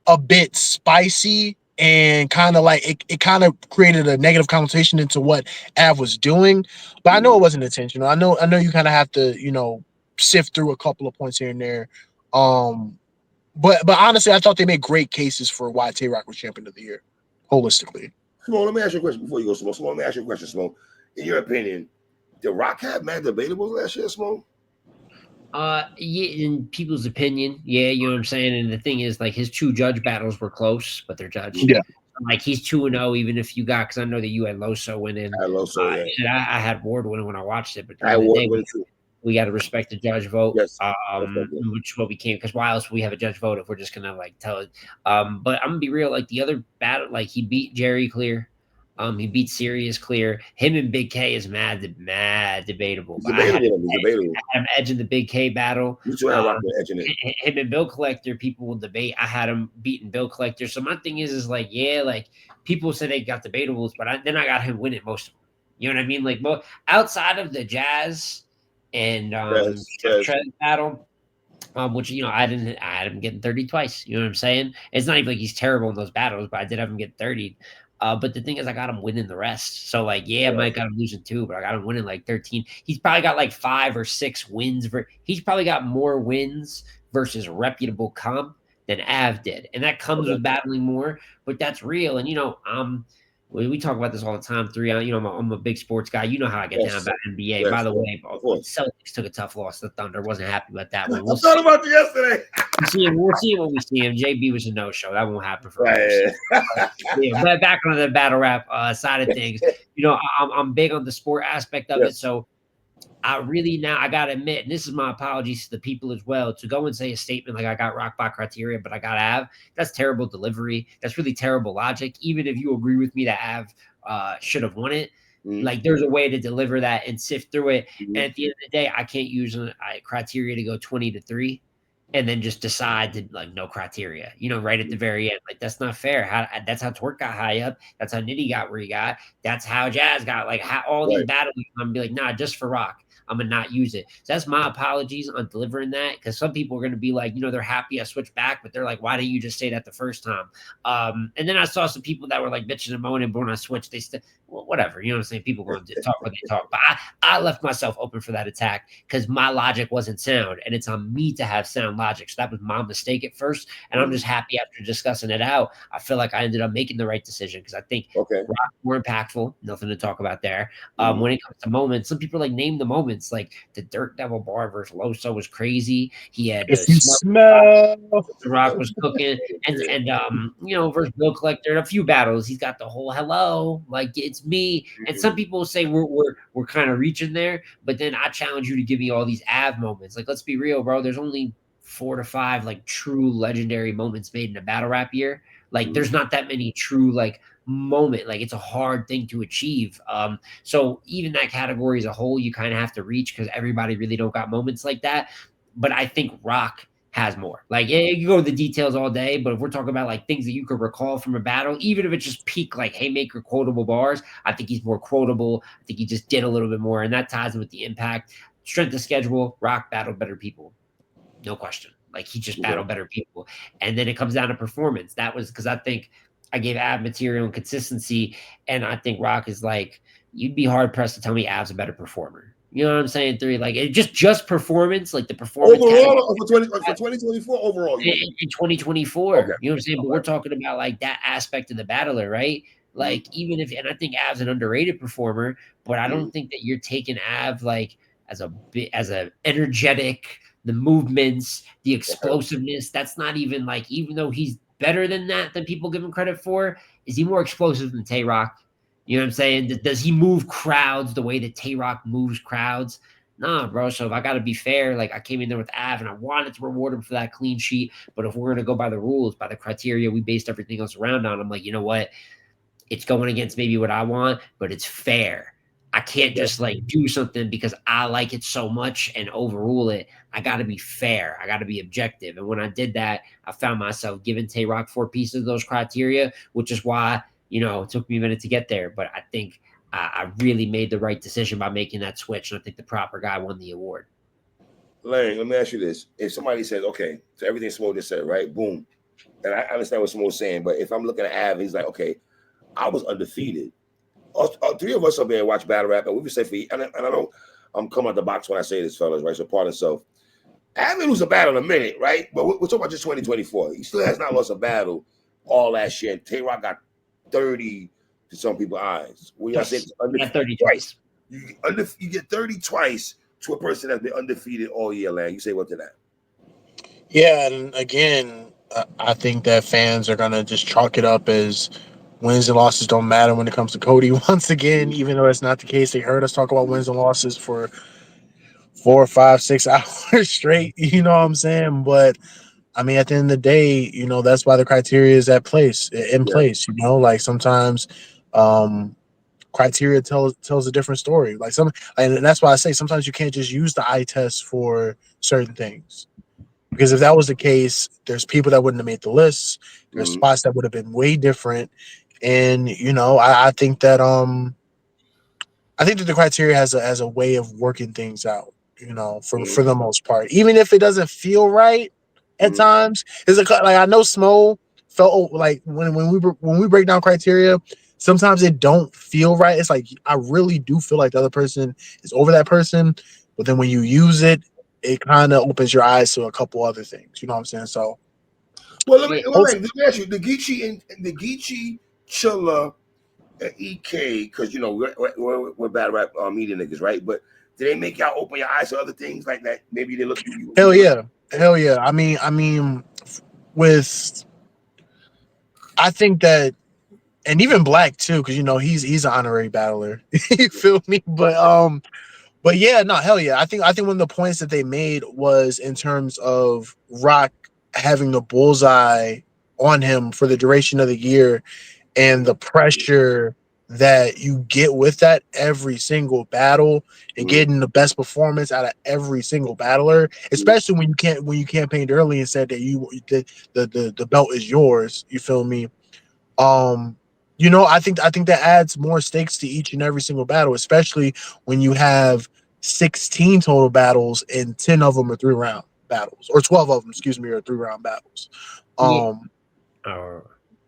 C: a bit spicy and kind of like it kind of created a negative connotation into what Av was doing. But I know it wasn't intentional. I know you kind of have to, sift through a couple of points here and there. But honestly, I thought they made great cases for why Tay Rock was champion of the year, holistically.
A: Simone, let me ask you a question before you go, Simone. Simone, let me ask you a question, Simone. In your opinion, did Rock have mad debatable last year, Simone?
B: Yeah, in people's opinion, yeah, you know what I'm saying. And the thing is, like, his 2 judge battles were close, but they're judged.
C: Yeah.
B: Like, he's 2-0, even if you got, because I know that you had Loso winning.
A: I had Loso, yeah.
B: Shit, I had Ward winning when I watched it, but
A: I had Ward winning too.
B: We got to respect the judge vote.
A: Yes.
B: Which is what we came, because why else we have a judge vote if we're just gonna like tell it? But I'm gonna be real, like the other battle, like he beat Jerry clear. He beat Sirius clear. Him and Big K is mad debatable.
A: He's debatable.
B: I had him edging the Big K battle.
A: You two had Rock edging it.
B: Him and Bill Collector, people will debate. I had him beating Bill Collector. So my thing is like, yeah, like people say they got debatables, but then I got him winning most of them. You know what I mean? Like outside of the Jazz and Trez battle, which I had him getting 30 twice. You know what I'm saying? It's not even like he's terrible in those battles, but I did have him get 30. But the thing is, I got him winning the rest. So, like, I might got him losing 2, but I got him winning like 13. He's probably got like 5 or 6 wins. He's probably got more wins versus reputable comp than Av did. And that comes with battling more, but that's real. And, we talk about this all the time. 3, I'm a big sports guy. You know how I get down about NBA.
A: Yes,
B: by the way, Celtics took a tough loss to the Thunder. Wasn't happy about that one.
A: I thought about you yesterday.
B: We'll see what we see him. JB was a no-show. That won't happen for us. But back on the battle rap side of things, I'm big on the sport aspect of it. So I really I got to admit, and this is my apologies to the people as well, to go and say a statement like I got Rock by criteria, but I got Av. That's terrible delivery. That's really terrible logic. Even if you agree with me that Av should have won it, like there's a way to deliver that and sift through it. And at the end of the day, I can't use a criteria to go 20-3 and then just decide to like no criteria, right at the very end. Like that's not fair. That's how Twerk got high up. That's how Nitty got where he got. That's how Jazz got like all these battles. I'm gonna be like, nah, just for Rock. I'm gonna not use it. So that's my apologies on delivering that, because some people are gonna be like, they're happy I switched back, but they're like, why didn't you just say that the first time? And then I saw some people that were like bitching and moaning, but when I switched, they said, well, whatever. You know what I'm saying? People going to talk what they talk, but I left myself open for that attack because my logic wasn't sound, and it's on me to have sound logic. So that was my mistake at first, and I'm just happy after discussing it out. I feel like I ended up making the right decision because I think Rock more impactful. Nothing to talk about there. When it comes to moments, some people like name the moments. Like the Dirt Devil bar versus Loso was crazy. He had
C: if you smell
B: the Rock was cooking, and versus Bill Collector, a few battles. He's got the whole hello, like it's me. And some people say we're kind of reaching there, but then I challenge you to give me all these Av moments. Like let's be real, bro. There's only 4 to 5 like true legendary moments made in a battle rap year. Like there's not that many true like moment. Like it's a hard thing to achieve. So even that category as a whole, you kind of have to reach because everybody really don't got moments like that. But I think Rock has more. Like you can go to the details all day, but if we're talking about like things that you could recall from a battle, even if it's just peak like haymaker quotable bars, I think he's more quotable. I think he just did a little bit more, and that ties in with the impact. Strength of schedule, Rock battled better people. No question. Like he just battled better people. And then it comes down to performance. That was because I think I gave Av material and consistency. And I think Rock is like, you'd be hard pressed to tell me Av's a better performer. You know what I'm saying? 3, like it just performance, like the performance
A: overall for 2024 overall.
B: In 2024. You know what I'm saying? But we're talking about like that aspect of the battler, right? Like even if, and I think Av's an underrated performer, but I don't think that you're taking Av like as a energetic, the movements, the explosiveness. That's not even like, even though he's better than people give him credit for, is he more explosive than Tay Rock? You know what I'm saying? Does he move crowds the way that Tay Rock moves crowds? Nah, bro. So if I got to be fair, like I came in there with Av and I wanted to reward him for that clean sheet. But if we're going to go by the rules, by the criteria we based everything else around on, I'm like, you know what? It's going against maybe what I want, but it's fair. I can't just like do something because I like it so much and overrule it. I got to be fair. I got to be objective. And when I did that, I found myself giving Tay Rock 4 pieces of those criteria, which is why, it took me a minute to get there. But I think I really made the right decision by making that switch. And I think the proper guy won the award.
A: Lang, let me ask you this. If somebody says, okay, so everything Smo just said, right? Boom. And I understand what Smo's saying, but if I'm looking at Av, he's like, okay, I was undefeated. All three of us up there and watch battle rap, and we would say and I don't, I'm coming out the box when I say this, fellas, right? So pardon self. I haven't lost a battle in a minute, right? But we're talking about just 2024. He still has not lost a battle all last year. And Tay-Rock got 30 to some people's eyes. When y'all say
B: 30 twice.
A: You get 30 twice to a person that's been undefeated all year, Lang. You say what to that?
C: Yeah, and again, I think that fans are gonna just chalk it up as wins and losses don't matter when it comes to COTY. Once again, even though it's not the case, they heard us talk about wins and losses for 4, 5, 6 hours straight. You know what I'm saying? But I mean, at the end of the day, that's why the criteria is in place. Like sometimes criteria tells a different story. And that's why I say sometimes you can't just use the eye test for certain things. Because if that was the case, there's people that wouldn't have made the lists. There's spots that would have been way different. And I think that the criteria has a way of working things out. For the most part, even if it doesn't feel right at times, like I know Smo felt like when we break down criteria, sometimes it don't feel right. It's like I really do feel like the other person is over that person, but then when you use it, it kind of opens your eyes to a couple other things. You know what I'm saying? So,
A: let me ask you: the Geechee, Chilla, and EK, because we're battle rap media niggas, right? But did they make y'all open your eyes to other things like that? Maybe they look at you.
C: Hell yeah. I mean, I think that, and even Black too, because he's an honorary battler. You feel me? But yeah, no, hell yeah. I think one of the points that they made was in terms of Rock having the bullseye on him for the duration of the year and the pressure that you get with that every single battle and getting the best performance out of every single battler, especially when you campaigned early and said that the belt is yours. You feel me? I think that adds more stakes to each and every single battle, especially when you have 16 total battles and 10 of them are 3-round battles, or 12 of them, excuse me, are 3-round battles.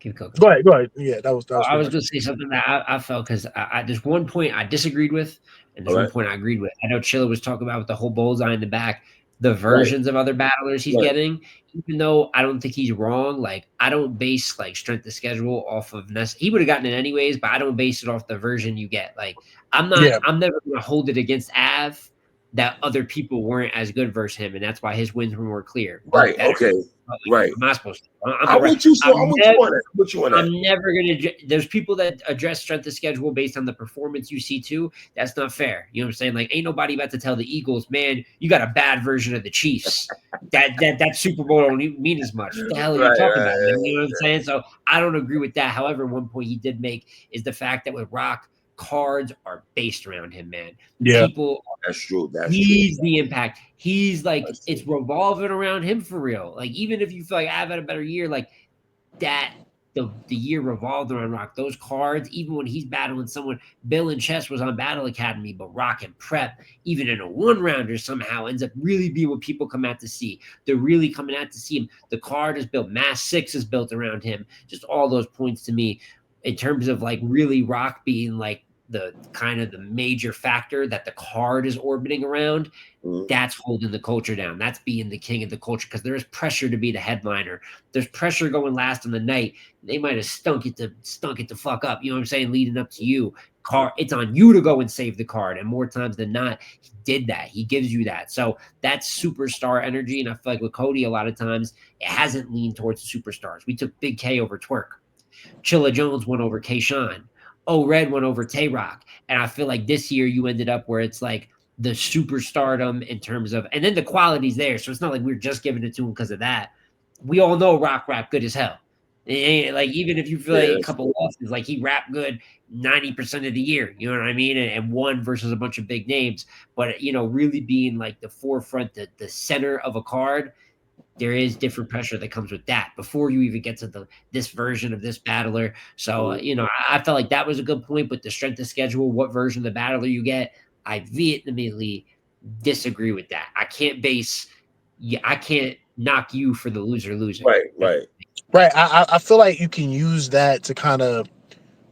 B: Keep going.
C: Go ahead. Yeah, that was.
B: I was going to say something that I felt because there's one point I disagreed with, and there's one point I agreed with. I know Chilla was talking about with the whole bullseye in the back, the versions of other battlers he's getting. Even though I don't think he's wrong, like I don't base like strength of schedule off of he would have gotten it anyways, but I don't base it off the version you get. Like I'm never going to hold it against Av that other people weren't as good versus him, and that's why his wins were more clear.
A: Right. Okay. Right.
B: I'm not supposed to.
A: I'm with you on that.
B: I'm never going to. There's people that address strength of schedule based on the performance you see too. That's not fair. You know what I'm saying? Like, ain't nobody about to tell the Eagles, man, you got a bad version of the Chiefs. That Super Bowl don't mean as much. What the hell are you talking about? Man? You know what I'm saying? So I don't agree with that. However, one point he did make is the fact that with Rock, cards are based around him, man.
C: Yeah.
B: People,
A: that's true.
B: He's the impact. He's like, it's revolving around him for real. Like, even if you feel like I've had a better year, like that, the year revolved around Rock. Those cards, even when he's battling someone, Bill and Chess was on Battle Academy, but Rock and Prep, even in a 1-rounder, somehow ends up really being what people come out to see. They're really coming out to see him. The card is built. Mass 6 is built around him. Just all those points to me in terms of like really Rock being like the kind of the major factor that the card is orbiting around. That's holding the culture down. That's being the king of the culture, because there is pressure to be the headliner. There's pressure going last on the night. They might have stunk it the fuck up. You know what I'm saying? Leading up to you. It's on you to go and save the card. And more times than not, he did that. He gives you that. So that's superstar energy. And I feel like with COTY, a lot of times it hasn't leaned towards superstars. We took Big K over Twerk. Chilla Jones won over K-Shine. Red went over Tay-Rock. And I feel like this year you ended up where it's like the superstardom in terms of, and then the quality's there. So it's not like we're just giving it to him because of that. We all know Rock rap good as hell. Like even if you feel like a couple losses, like he rapped good 90% of the year, you know what I mean, and won versus a bunch of big names. But really being like the forefront, the center of a card, there is different pressure that comes with that before you even get to this version of this battler. So I felt like that was a good point. But the strength of schedule, what version of the battler you get, I vehemently disagree with that. I can't knock you for the loser losing.
C: Right. I feel like you can use that to kind of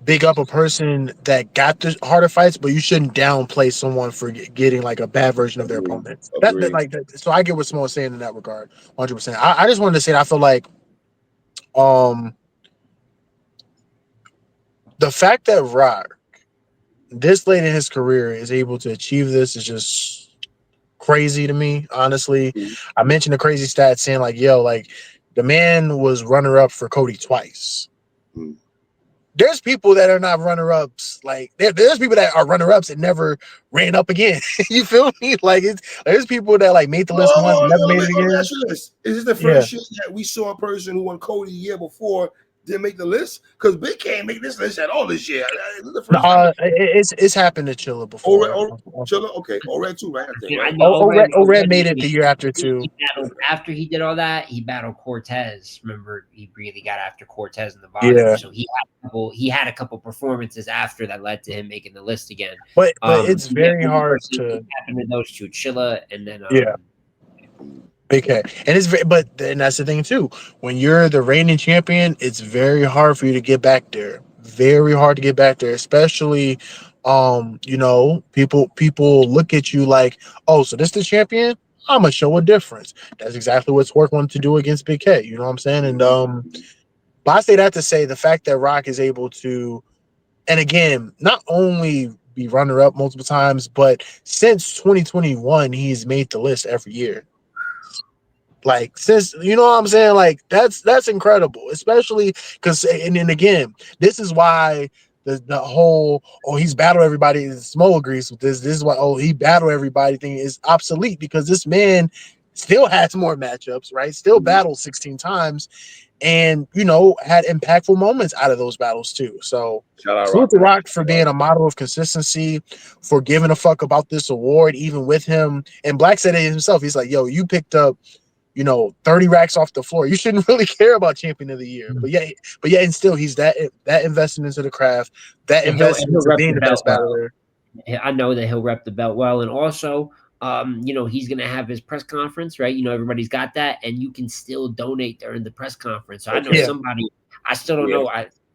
C: big up a person that got the harder fights, but you shouldn't downplay someone for getting like a bad version of their opponent. So I get what Smo was saying in that regard, 100%. I just wanted to say that I feel like the fact that Rock this late in his career is able to achieve this is just crazy to me, honestly. I mentioned the crazy stat saying like, yo, like the man was runner up for COTY twice. There's people that are not runner-ups. Like there's people that are runner-ups and never ran up again. You feel me? Like there's people that like made the list once and never made it again.
A: Is this the first year that we saw a person who won COTY the year before didn't make the list? Because Big can't make this list at all this year.
C: It's happened to Chilla before.
A: Chilla, okay. Red too, right?
C: Red made it the year after too.
B: After he did all that, he battled Cortez. Remember, he really got after Cortez in the bottom. Yeah. So he had a couple performances after that led to him making the list again.
C: But it's very hard to
B: happen to those two, Chilla and then
C: Big K. And and that's the thing too. When you're the reigning champion, it's very hard for you to get back there. Very hard to get back there, especially people look at you like, oh, so this the champion? I'm gonna show a difference. That's exactly what Twerk wanted to do against Big K. You know what I'm saying? And but I say that to say the fact that Rock is able to, and again, not only be runner up multiple times, but since 2021, he's made the list every year. Like since you know what I'm saying, like that's incredible, especially because and then again, this is why the whole he's battle everybody. Smo agrees with this. This is why he battle everybody thing is obsolete because this man still has more matchups, right? Still battled 16 times, and had impactful moments out of those battles too. So salute to Rock for being a model of consistency, for giving a fuck about this award, even with him. And Black said it himself. He's like, yo, you picked up 30 racks off the floor. You shouldn't really care about champion of the year. But yeah, and still he's that invested into the craft, that invested into being the best battler.
B: I know that he'll rep the belt well. And also, he's gonna have his press conference, right? Everybody's got that, and you can still donate during the press conference. So I know somebody, I still don't know.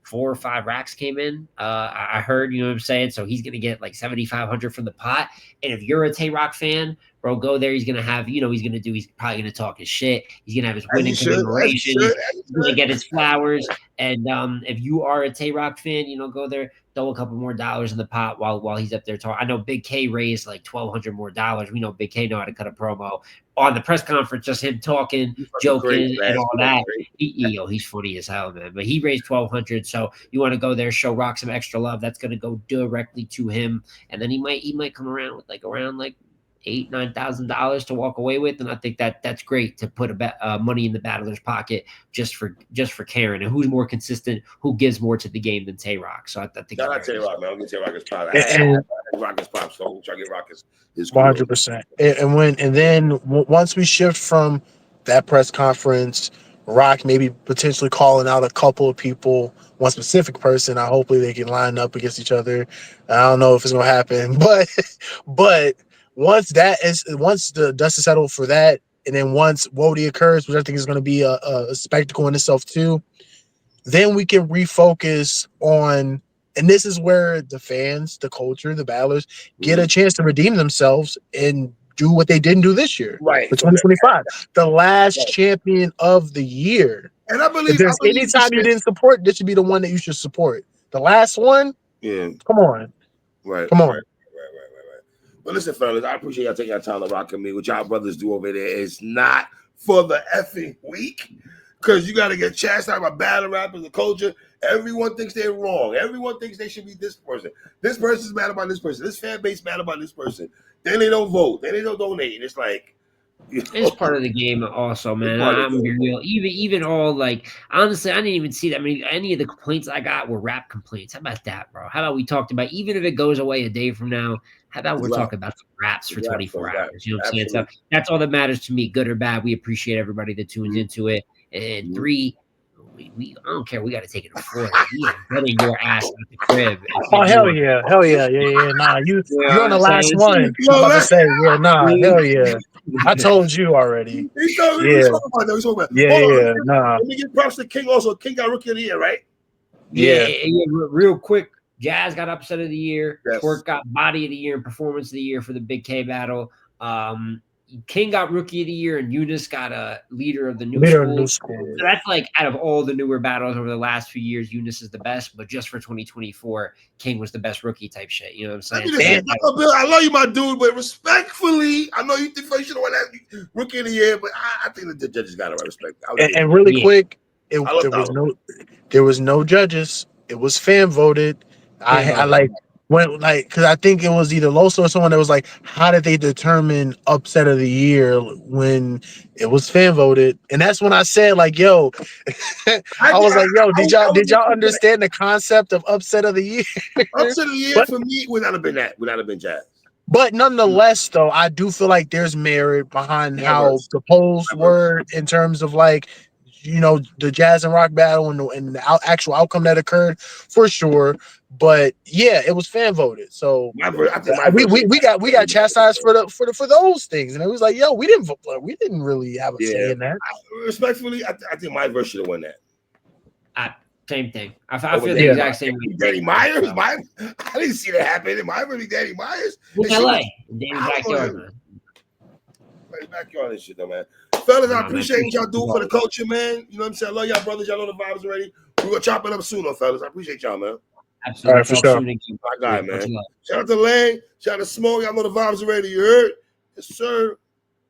B: 4 or 5 racks came in. I heard, you know what I'm saying? So he's gonna get like 7,500 from the pot. And if you're a Tay Rock fan, bro, go there. He's gonna have, he's probably gonna talk his shit. He's gonna have his winning commemoration. He's gonna get his flowers. And if you are a Tay Rock fan, go there, throw a couple more dollars in the pot while he's up there talking. I know Big K raised like $1,200 more dollars. We know Big K know how to cut a promo. On the press conference, just him talking, joking, and all that. He's funny as hell, man. But he raised $1,200, so you want to go there, show Rock some extra love. That's going to go directly to him, and then he might come around with around $8,000-9,000 to walk away with, and I think that's great to put money in the battler's pocket just for caring. And who's more consistent, who gives more to the game than Tay Rock? So I think
A: shout out Tay Rock, man. I'll give Tay Rock his props. Rock his props, so try to get Rock his
C: 100%. And then once we shift from that press conference, Rock maybe potentially calling out a couple of people, one specific person. Hopefully they can line up against each other. I don't know if it's gonna happen, but once the dust is settled for that, and then once WOTY occurs, which I think is going to be a spectacle in itself too, then we can refocus on, and this is where the fans, the culture, the battlers get a chance to redeem themselves and do what they didn't do this year,
A: right?
C: For 2025, the last champion of the year. And I believe if there's any time you didn't support, this should be the one that you should support. The last one, come on, come on.
A: Right. But listen, fellas, I appreciate y'all taking your time to rock with me. What y'all brothers do over there is not for the effing weak, because you got to get chastised by battle rappers, the culture. Everyone thinks they're wrong. Everyone thinks they should be this person. This person's mad about this person. This fan base mad about this person. Then they don't vote. Then they don't donate. And it's like,
B: It's part of the game, also, man.
A: part of
B: I'm
A: the
B: be
A: game.
B: real. Even all like, honestly, I didn't even see that. I mean, any of the complaints I got were rap complaints. How about that, bro? How about we talked about, even if it goes away a day from now, how about we're
A: Rap.
B: talking about some raps for
A: Rap,
B: 24
A: rap.
B: hours? You know what I'm saying? So
A: Absolutely.
B: that's all that matters to me, good or bad. We appreciate everybody that tunes into it. And
A: Mhm.
B: 3, I don't care. We got to take it to Florida. We are getting your ass out the crib.
C: Oh hell yeah, yeah. Nah,
B: You know
C: you're
B: what
C: on the
B: I'm
C: last
B: saying?
C: one.
A: Yo,
C: I'm about to
A: let
C: say, yeah, nah, hell yeah. I told you already.
A: He's talking,
C: Yeah,
A: he's talking about that. He's talking about.
C: yeah,
A: Hold on,
C: yeah, nah,
A: let me give props to King. Also, King got Rookie of the Year, right?
C: yeah.
B: Real quick. Jazz got upset of the year.
A: Yes.
B: Twerk got body of the year and performance of the year for the Big K battle. King got rookie of the year, and Eunice got a leader of the new
C: Leader of
B: school.
C: new school.
B: So that's like, out of all the newer battles over the last few years, Eunice is the best. But just for 2024, King was the best rookie type shit. You know what I'm
A: Let me
B: saying?
A: just say, Bill, I love you, my dude, but respectfully, I know you think you should have won that Rookie of the Year, but I think the judges got it right. Respect.
C: And really
B: Yeah.
C: quick,
A: I love
C: there was no judges. It was fan voted. I like went like, because I think it was either Loso or someone that was like, how did they determine upset of the year when it was fan voted? And that's when I said, like, yo, I was like, yo, did y'all understand the concept of upset of the year?
A: Upset of the year for me would not have been that. Would not have been Jazz.
C: But nonetheless, though, I do feel like there's merit behind how the polls were in terms of, like, you know, the Jazz and Rock battle and the actual outcome that occurred, for sure. But yeah, it was fan voted. So
A: I think
C: we got chastised for those things, and it was like, yo, we didn't really have a say in that.
A: Respectfully, I think my verse should have won that.
B: Same thing. I feel the exact same way.
A: Danny Myers, I didn't see that happen. In my really Danny Myers.
B: In LA, Danny's backyard, man.
A: Right backyard and shit, though, man. Fellas, I appreciate what y'all do for the culture, man. You know what I'm saying? I love y'all, brothers. Y'all know the vibes already. We're gonna chop it up soon, though, fellas. I appreciate y'all, man.
B: Absolutely.
C: All right, for sure.
A: My guy, man. Shout out to Lang. Shout out to Smoke. Y'all know the vibes already. You heard? Yes, sir.